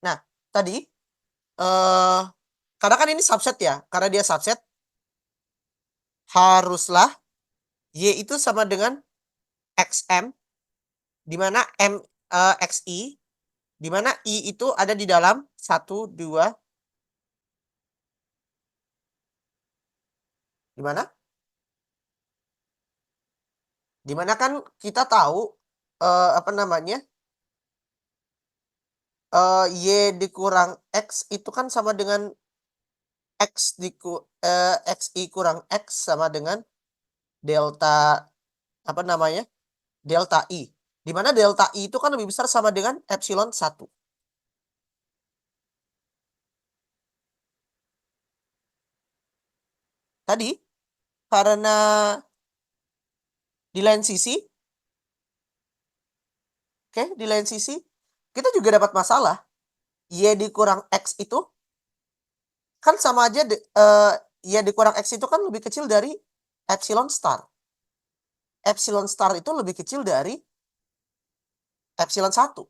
Nah, tadi karena kan ini subset ya, karena dia subset haruslah Y itu sama dengan XM di mana XI di mana I itu ada di dalam 1, 2, Gimana? Dimana kan kita tahu, apa namanya, Y dikurang X itu kan sama dengan XI kurang X sama dengan delta, apa namanya, delta I. Di mana delta I itu kan lebih besar sama dengan epsilon 1. Tadi, karena di lain sisi, di lain sisi, kita juga dapat masalah. Y dikurang X itu kan sama aja Y dikurang X itu kan lebih kecil dari epsilon star. Epsilon star itu lebih kecil dari epsilon 1.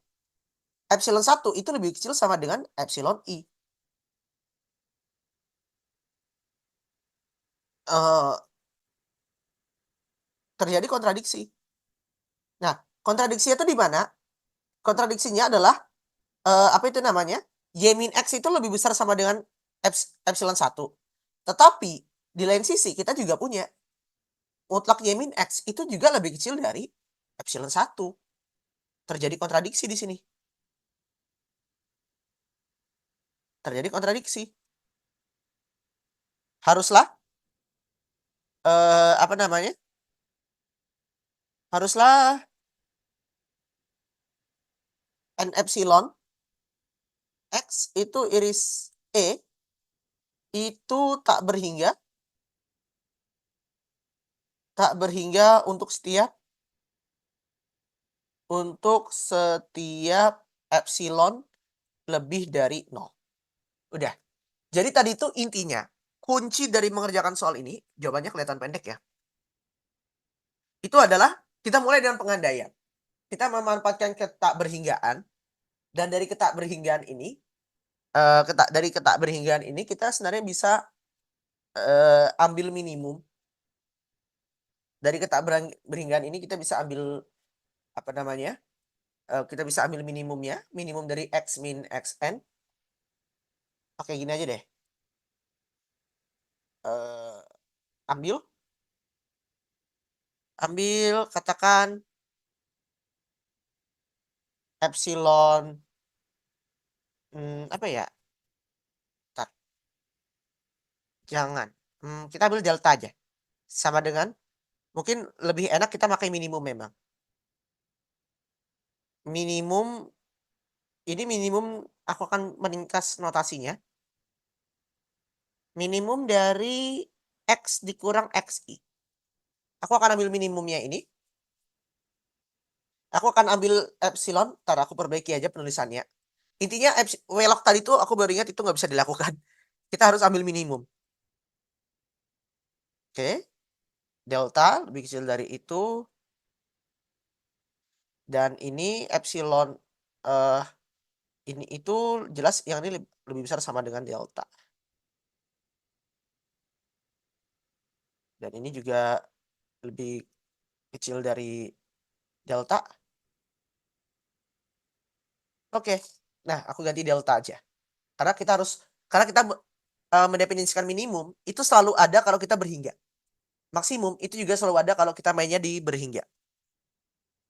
Epsilon 1 itu lebih kecil sama dengan epsilon I. Eee, Terjadi kontradiksi. Nah, kontradiksinya itu di mana? Kontradiksinya adalah, apa itu namanya, Y min X itu lebih besar sama dengan epsilon 1. Tetapi di lain sisi kita juga punya mutlak Y min X itu juga lebih kecil dari epsilon 1. Terjadi kontradiksi di sini. Terjadi kontradiksi. Haruslah, apa namanya, haruslah N epsilon X itu iris E itu tak berhingga untuk setiap epsilon lebih dari 0. Udah. Jadi tadi itu intinya, kunci dari mengerjakan soal ini, jawabannya kelihatan pendek ya. Itu adalah kita mulai dengan pengandaian. Kita memanfaatkan ketakberhinggaan, dan dari ketakberhinggaan ini, kita sebenarnya bisa, ambil minimum. Dari ketakberhinggaan ini kita bisa ambil, apa namanya, kita bisa ambil minimumnya, minimum dari X min Xn. Oke, gini aja deh, eee, ambil ambil katakan epsilon, apa ya, entar, jangan, kita ambil delta aja, sama dengan mungkin lebih enak kita pakai minimum memang. Minimum, ini minimum aku akan meringkas notasinya, minimum dari X dikurang XI. Aku akan ambil minimumnya ini, aku akan ambil epsilon, entar aku perbaiki aja penulisannya. Intinya welok tadi tuh aku baru ingat itu nggak bisa dilakukan. Kita harus ambil minimum. Oke, delta lebih kecil dari itu, dan ini epsilon, eee, ini itu jelas yang ini lebih besar sama dengan delta. Dan ini juga lebih kecil dari delta. Oke. Nah, aku ganti delta aja. Karena kita mendefinisikan minimum, itu selalu ada kalau kita berhingga. Maksimum itu juga selalu ada kalau kita mainnya di berhingga.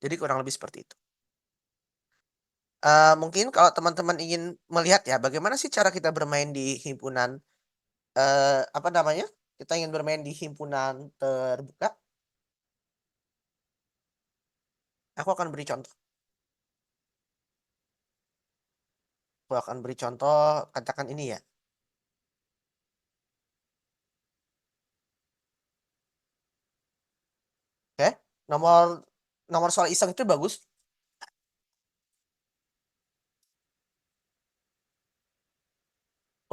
Jadi kurang lebih seperti itu. Mungkin kalau teman-teman ingin melihat ya, bagaimana sih cara kita bermain di himpunan, apa namanya, kita ingin bermain di himpunan terbuka, aku akan beri contoh. Aku akan beri contoh, katakan ini ya. Oke, nomor nomor soal iseng itu bagus.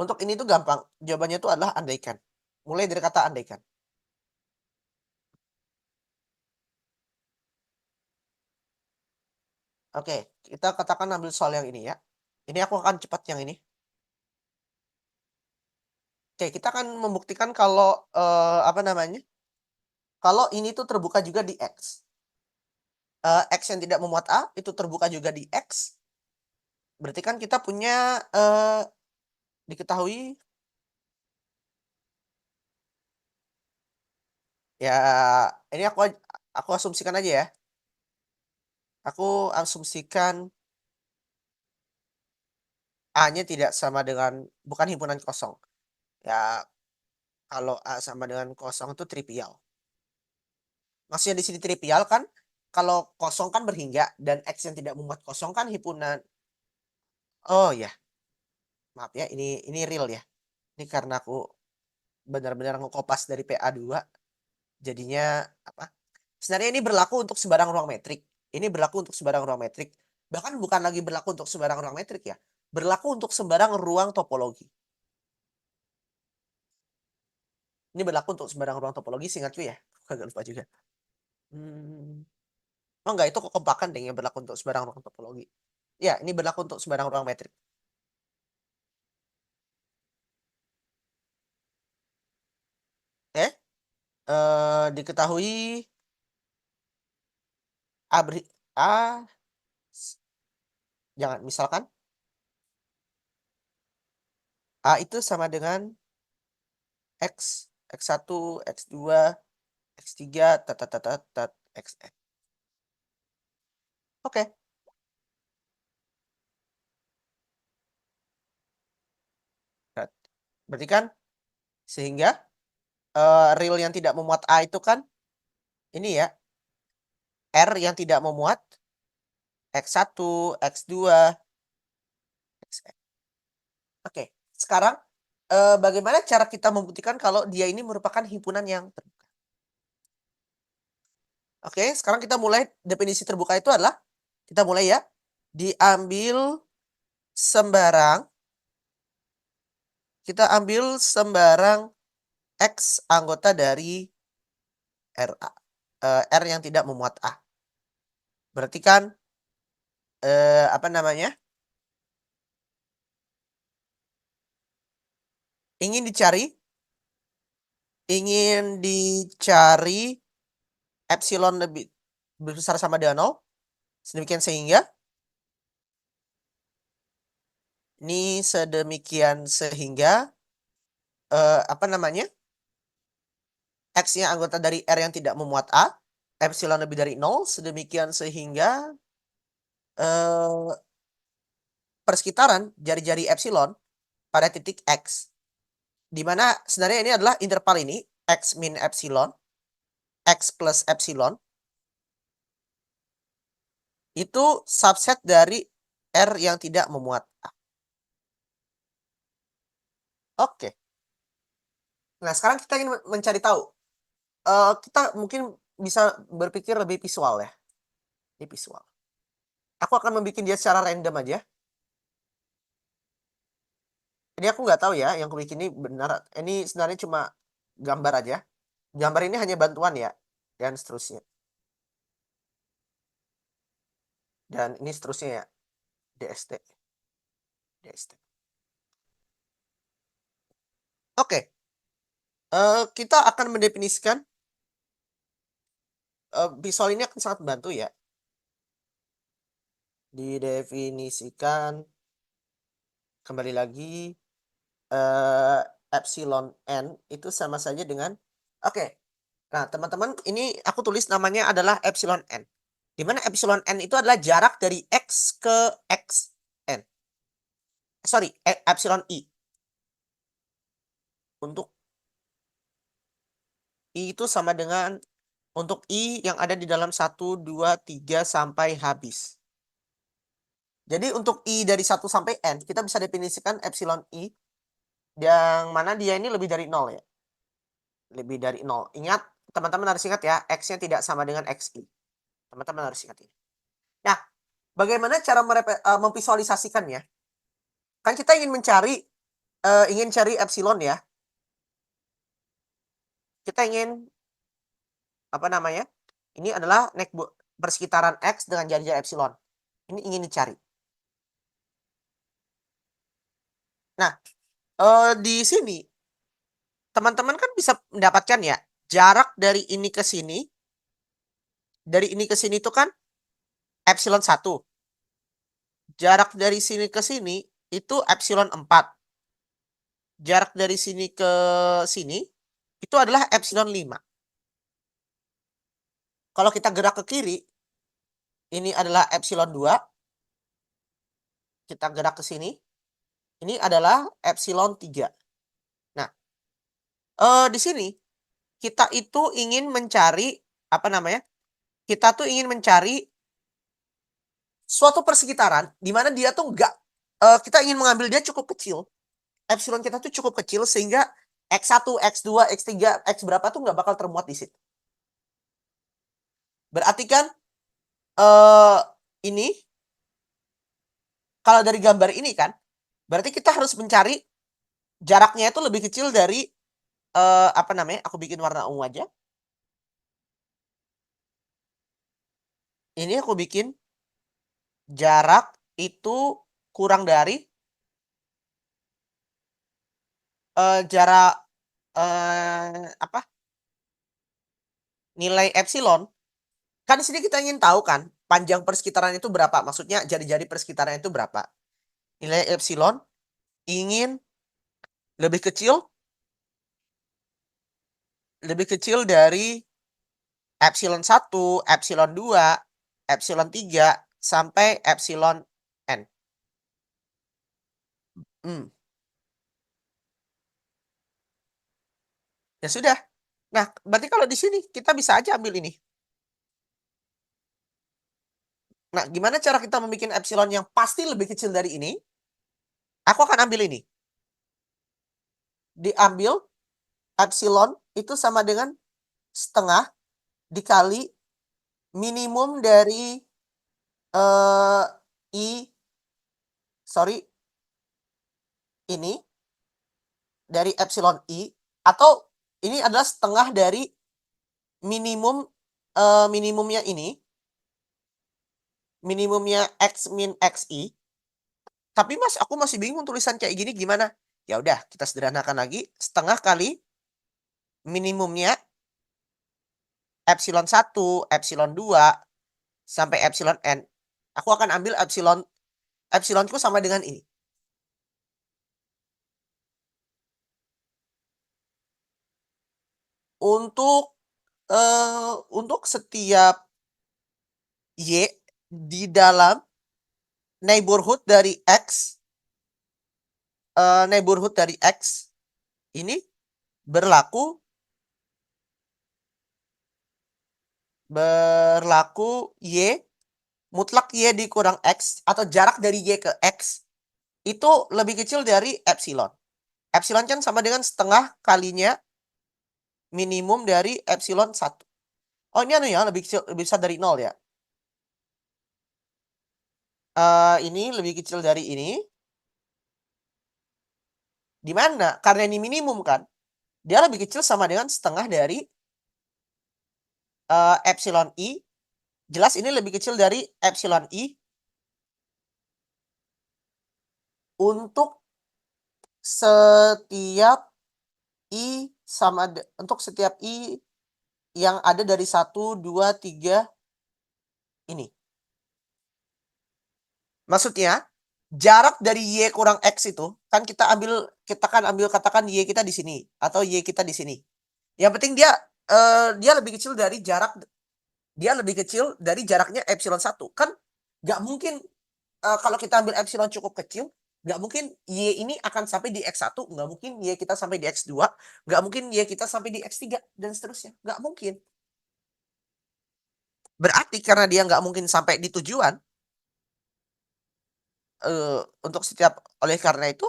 Untuk ini tuh gampang, jawabannya itu adalah andaikan. Mulai dari kata andaikan. Oke, kita katakan ambil soal yang ini ya. Ini aku akan cepat yang ini. Oke, kita akan membuktikan kalau, apa namanya, kalau ini tuh terbuka juga di X. X yang tidak memuat A, itu terbuka juga di X. Berarti kan kita punya, diketahui Ya, ini aku asumsikan aja ya. Aku asumsikan A-nya tidak sama dengan bukan himpunan kosong. Ya, kalau A sama dengan kosong itu trivial. Maksudnya di sini trivial kan, kalau kosong kan berhingga dan X yang tidak memuat kosong kan himpunan. Oh ya, maaf ya, ini real ya. Ini karena aku benar-benar ngekopas dari PA2, jadinya apa? Sebenarnya ini berlaku untuk sembarang ruang metrik. Ini berlaku untuk sembarang ruang metrik. Bahkan bukan lagi berlaku untuk sembarang ruang metrik ya. Berlaku untuk sembarang ruang topologi. Ini berlaku untuk sembarang ruang topologi, seingatku ya. Agak lupa juga. Hmm. Oh enggak, itu kekompakan deh yang berlaku untuk sembarang ruang topologi. Ya, ini berlaku untuk sembarang ruang metrik. Oke, diketahui A beri A jangan misalkan A itu sama dengan X, X1, X2, X3, tat tat tat tat, tat, Xn. Oke, berarti kan sehingga, real yang tidak memuat A itu kan ini ya, R yang tidak memuat X1, X2, Xn. Oke, sekarang, bagaimana cara kita membuktikan kalau dia ini merupakan himpunan yang terbuka? Oke, sekarang kita mulai definisi terbuka itu adalah kita mulai ya, diambil sembarang kita ambil sembarang X anggota dari RA, R yang tidak memuat A. Berarti kan, apa namanya, ingin dicari epsilon lebih besar sama dengan 0, sedemikian sehingga apa namanya, X-nya anggota dari R yang tidak memuat A, epsilon lebih dari 0, sedemikian sehingga, eee, persekitaran jari-jari epsilon pada titik X, di mana sebenarnya ini adalah interval ini, X min epsilon, X plus epsilon, itu subset dari R yang tidak memuat A. Oke. Nah, sekarang kita ingin mencari tahu, kita mungkin bisa berpikir lebih visual ya, ini visual. Aku akan membuat dia secara random aja. Ini aku nggak tahu ya yang aku bikin ini benar, ini sebenarnya cuma gambar aja. Gambar ini hanya bantuan ya, dan seterusnya. Dan ini seterusnya ya, DST, DST. Oke, kita akan mendefinisikan, visual ini akan sangat membantu ya. Didefinisikan kembali lagi, epsilon n itu sama saja dengan oke. Nah, teman-teman, ini aku tulis namanya adalah epsilon n. Di mana epsilon n itu adalah jarak dari X ke Xn. Sorry, epsilon I. Untuk I itu sama dengan untuk I yang ada di dalam 1, 2, 3 sampai habis. Jadi untuk I dari 1 sampai N, kita bisa definisikan epsilon I yang mana dia ini lebih dari 0 ya. Lebih dari 0. Ingat, teman-teman harus ingat ya, X-nya tidak sama dengan XI. Teman-teman harus ingat ini. Nah, bagaimana cara memvisualisasikannya? Kan kita ingin cari epsilon ya. Kita ingin apa namanya? Ini adalah persekitaran X dengan jari-jari epsilon. Ini ingin dicari. Nah, di sini teman-teman kan bisa mendapatkan ya, jarak dari ini ke sini, itu kan epsilon 1. Jarak dari sini ke sini itu epsilon 4. Jarak dari sini ke sini itu adalah epsilon 5. Kalau kita gerak ke kiri, ini adalah epsilon 2, kita gerak ke sini, ini adalah epsilon 3. Nah, di sini kita itu ingin mencari, apa namanya, kita tuh ingin mencari suatu persekitaran di mana dia tuh nggak, kita ingin mengambil dia cukup kecil, epsilon kita tuh cukup kecil sehingga X1, X2, X3, X berapa tuh nggak bakal termuat di situ. Berarti kan, ini kalau dari gambar ini kan, berarti kita harus mencari jaraknya itu lebih kecil dari, apa namanya, aku bikin warna ungu aja. Ini aku bikin jarak itu kurang dari, jarak, apa, nilai epsilon. Kan di sini kita ingin tahu kan, panjang persekitaran itu berapa, maksudnya jari-jari persekitaran itu berapa. Nilai epsilon ingin lebih kecil dari epsilon 1, epsilon 2, epsilon 3, sampai epsilon n. Hmm. Ya sudah. Nah, berarti kalau di sini kita bisa aja ambil ini. Nah, gimana cara kita membuat epsilon yang pasti lebih kecil dari ini? Aku akan ambil ini. Diambil epsilon itu sama dengan setengah dikali minimum dari, sorry, ini dari epsilon i, atau ini adalah setengah dari minimum, minimumnya ini, minimumnya x min xi. Tapi Mas, aku masih bingung tulisan kayak gini gimana? Ya udah, kita sederhanakan lagi, setengah kali minimumnya epsilon 1, epsilon 2, sampai epsilon n. Aku akan ambil epsilonku sama dengan ini. Untuk setiap y di dalam neighborhood dari x, ini berlaku y mutlak y dikurang x, atau jarak dari y ke x itu lebih kecil dari epsilon. Epsilon kan sama dengan setengah kalinya minimum dari epsilon 1. Oh, ini ya, lebih besar dari 0 ya. Ini lebih kecil dari ini. Di mana? Karena ini minimum kan, dia lebih kecil sama dengan setengah dari, epsilon i. Jelas ini lebih kecil dari epsilon i untuk setiap untuk setiap i yang ada dari 1, 2, 3 ini. Maksudnya, jarak dari y kurang x itu, kan kita kan ambil katakan y kita di sini, atau y kita di sini. Yang penting dia lebih kecil dari jaraknya epsilon 1. Kan nggak mungkin, kalau kita ambil epsilon cukup kecil, nggak mungkin y ini akan sampai di x1, nggak mungkin y kita sampai di x2, nggak mungkin y kita sampai di x3, dan seterusnya. Nggak mungkin. Berarti karena dia nggak mungkin sampai di tujuan, untuk setiap oleh karena itu,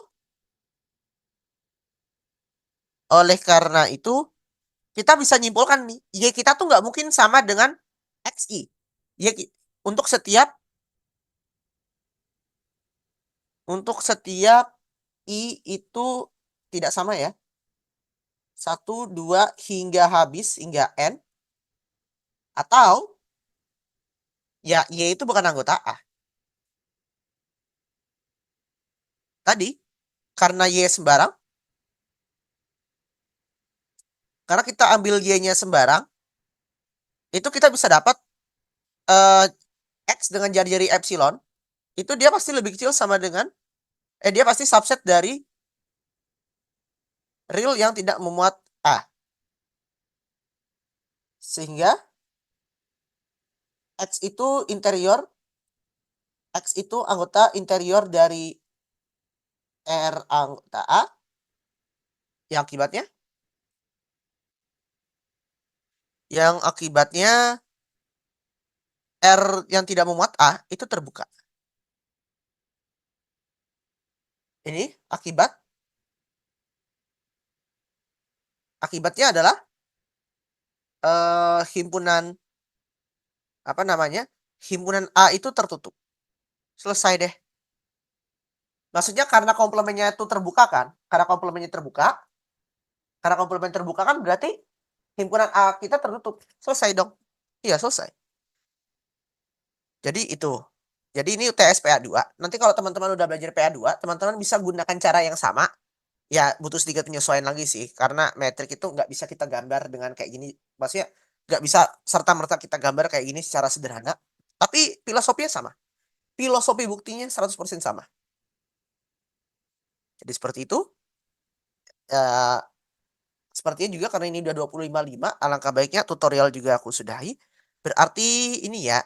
kita bisa nyimpulkan nih, y kita tuh nggak mungkin sama dengan xi. Untuk setiap i itu tidak sama ya. 1, 2, hingga habis, hingga n. Atau, ya y itu bukan anggota A. Tadi, karena y sembarang, karena kita ambil y-nya sembarang, itu kita bisa dapat, x dengan jari-jari epsilon, itu dia pasti lebih kecil sama dengan, dia pasti subset dari real yang tidak memuat A. Sehingga X itu interior, X itu anggota interior dari R anggota A, yang akibatnya R yang tidak memuat A itu terbuka. Ini akibatnya adalah himpunan himpunan A itu tertutup. Selesai deh. Maksudnya karena komplemennya itu terbuka kan? Karena komplemennya terbuka kan berarti himpunan A kita tertutup. Selesai dong. Iya, selesai. Jadi itu. Jadi ini UTS PA2. Nanti kalau teman-teman udah belajar PA2, teman-teman bisa gunakan cara yang sama. Ya, butuh sedikit penyesuaian lagi sih, karena metrik itu nggak bisa kita gambar dengan kayak gini. Maksudnya nggak bisa serta-merta kita gambar kayak gini secara sederhana. Tapi filosofinya sama. Filosofi buktinya 100% sama. Jadi seperti itu. Ya, sepertinya juga karena ini udah 25.5, alangkah baiknya tutorial juga aku sudahi. Berarti ini ya,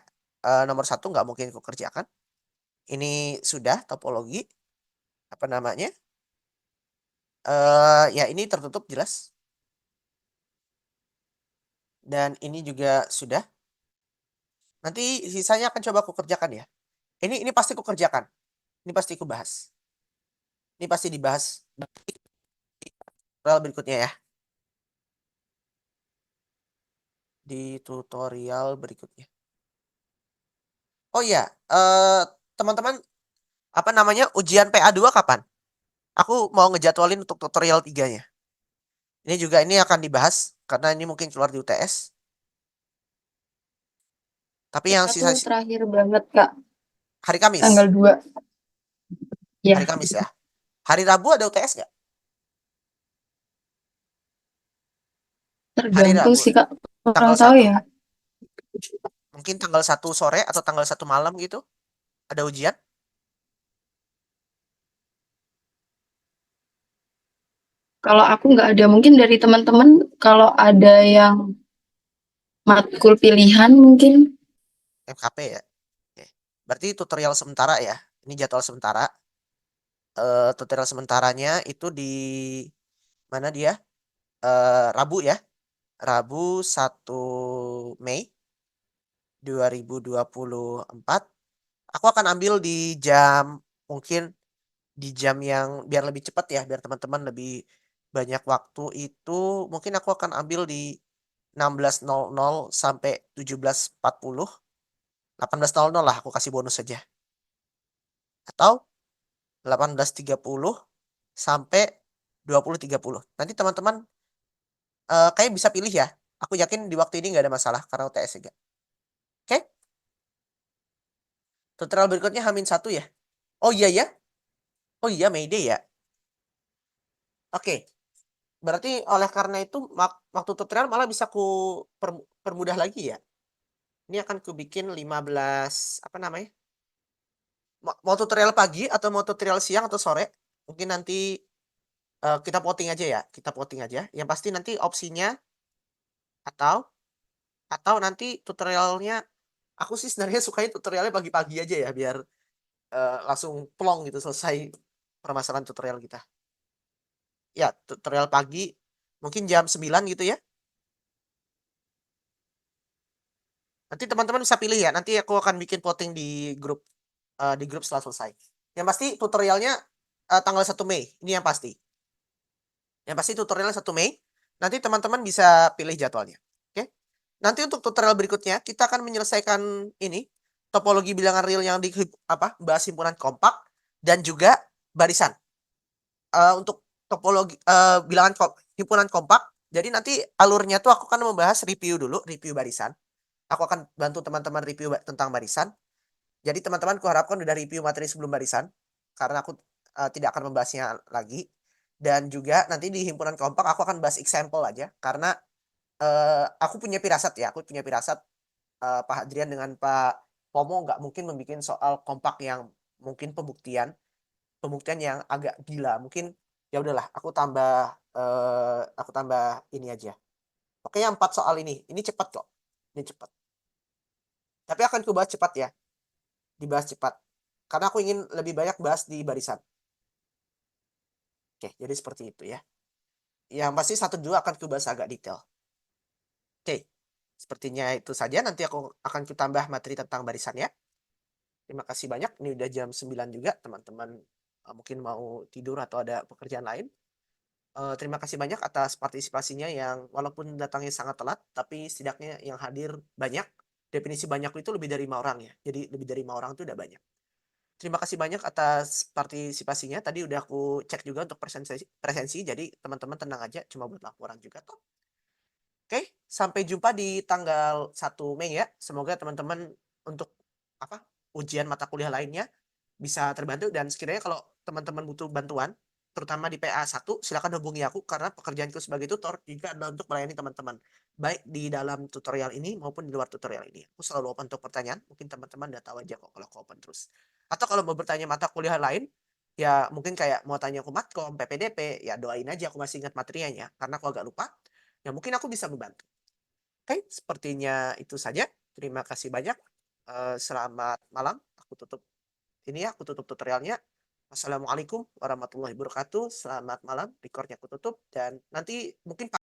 nomor 1 nggak mungkin aku kerjakan. Ini sudah topologi, apa namanya, ya ini tertutup jelas. Dan ini juga sudah. Nanti sisanya akan coba aku kerjakan ya. Ini pasti aku kerjakan. Ini pasti aku bahas. Ini pasti dibahas di tutorial berikutnya ya. Di tutorial berikutnya. Oh iya, teman-teman, apa namanya, ujian PA2 kapan? Aku mau ngejadwalin untuk tutorial 3-nya. Ini akan dibahas karena ini mungkin keluar di UTS. Tapi yang Kita sisa tuh terakhir banget, Kak. hari Kamis. Tanggal 2. Hari Ya, Kamis ya. Hari Rabu ada UTS nggak? Hari tergantung Rabu. sih, Kak. Kurang Tanggal tahu 1. ya. Mungkin tanggal 1 sore atau tanggal 1 malam gitu. Ada ujian. Kalau aku nggak ada, mungkin dari teman-teman kalau ada yang matkul pilihan mungkin. MKP ya. Oke. Berarti tutorial sementara ya. Ini jadwal sementara. Tutorial sementaranya itu di mana dia? Rabu ya. Rabu 1 Mei 2024. Aku akan ambil di jam, mungkin di jam yang biar lebih cepat ya, biar teman-teman lebih banyak waktu itu, mungkin aku akan ambil di 16.00 sampai 17.40, 18.00 lah aku kasih bonus saja. Atau 18.30 sampai 20.30. Nanti teman-teman, kayaknya bisa pilih ya. Aku yakin di waktu ini nggak ada masalah karena UTS juga. Oke? Tutorial berikutnya H-1 ya? Oh iya ya? Oh iya, Mayday ya? Oke. Berarti oleh karena itu waktu tutorial malah bisa permudah lagi ya? Ini akan kubikin 15, apa namanya? Mau tutorial pagi atau mau tutorial siang atau sore? Mungkin nanti, kita voting aja ya, kita voting aja. Yang pasti nanti opsinya atau nanti tutorialnya, aku sih sebenarnya sukanya tutorialnya pagi-pagi aja ya, biar, langsung plong gitu selesai permasalahan tutorial kita. Ya, tutorial pagi mungkin jam 9 gitu ya. Nanti teman-teman bisa pilih ya, nanti aku akan bikin voting di grup setelah selesai. Yang pasti tutorialnya, tanggal 1 Mei, ini yang pasti. Yang pasti tutorialnya 1 Mei, nanti teman-teman bisa pilih jadwalnya, oke? Nanti untuk tutorial berikutnya, kita akan menyelesaikan ini, topologi bilangan real yang bahas himpunan kompak dan juga barisan. Untuk topologi, bilangan himpunan kompak, jadi nanti alurnya tuh aku akan membahas review dulu, review barisan. Aku akan bantu teman-teman review tentang barisan. Jadi teman-teman kuharapkan udah review materi sebelum barisan, karena aku, tidak akan membahasnya lagi. Dan juga nanti di himpunan kompak aku akan bahas example aja, karena, aku punya firasat ya, Pak Hadrian dengan Pak Pomo nggak mungkin membuat soal kompak yang mungkin pembuktian yang agak gila. Mungkin ya udahlah aku tambah, ini aja. Pokoknya 4 soal ini cepat kok, ini cepat. Tapi akan kubahas cepat ya, dibahas cepat. Karena aku ingin lebih banyak bahas di barisan. Oke, jadi seperti itu ya. Yang pasti satu dua akan kubahas agak detail. Oke, sepertinya itu saja. Nanti aku akan kutambah materi tentang barisan ya. Terima kasih banyak. Ini udah jam 9 juga, teman-teman mungkin mau tidur atau ada pekerjaan lain. Terima kasih banyak atas partisipasinya yang walaupun datangnya sangat telat, tapi setidaknya yang hadir banyak. Definisi banyak itu lebih dari 5 orang ya. Jadi lebih dari 5 orang itu udah banyak. Terima kasih banyak atas partisipasinya. Tadi udah aku cek juga untuk presensi, jadi teman-teman tenang aja, cuma buat laporan juga toh. Oke, sampai jumpa di tanggal 1 Mei ya. Semoga teman-teman untuk apa ujian mata kuliah lainnya bisa terbantu, dan sekiranya kalau teman-teman butuh bantuan, terutama di PA 1, silakan hubungi aku karena pekerjaanku sebagai tutor juga adalah untuk melayani teman-teman, baik di dalam tutorial ini maupun di luar tutorial ini. Aku selalu open untuk pertanyaan, mungkin teman-teman udah tahu aja kok kalau aku open terus. Atau kalau mau bertanya mata kuliah lain, ya mungkin kayak mau tanya aku matkom, PPDP, ya doain aja aku masih ingat materinya ya, karena aku agak lupa, ya mungkin aku bisa membantu. Oke, sepertinya itu saja. Terima kasih banyak. Selamat malam. Aku tutup ini ya, aku tutup tutorialnya. Wassalamualaikum warahmatullahi wabarakatuh. Selamat malam. Recordnya aku tutup dan nanti mungkin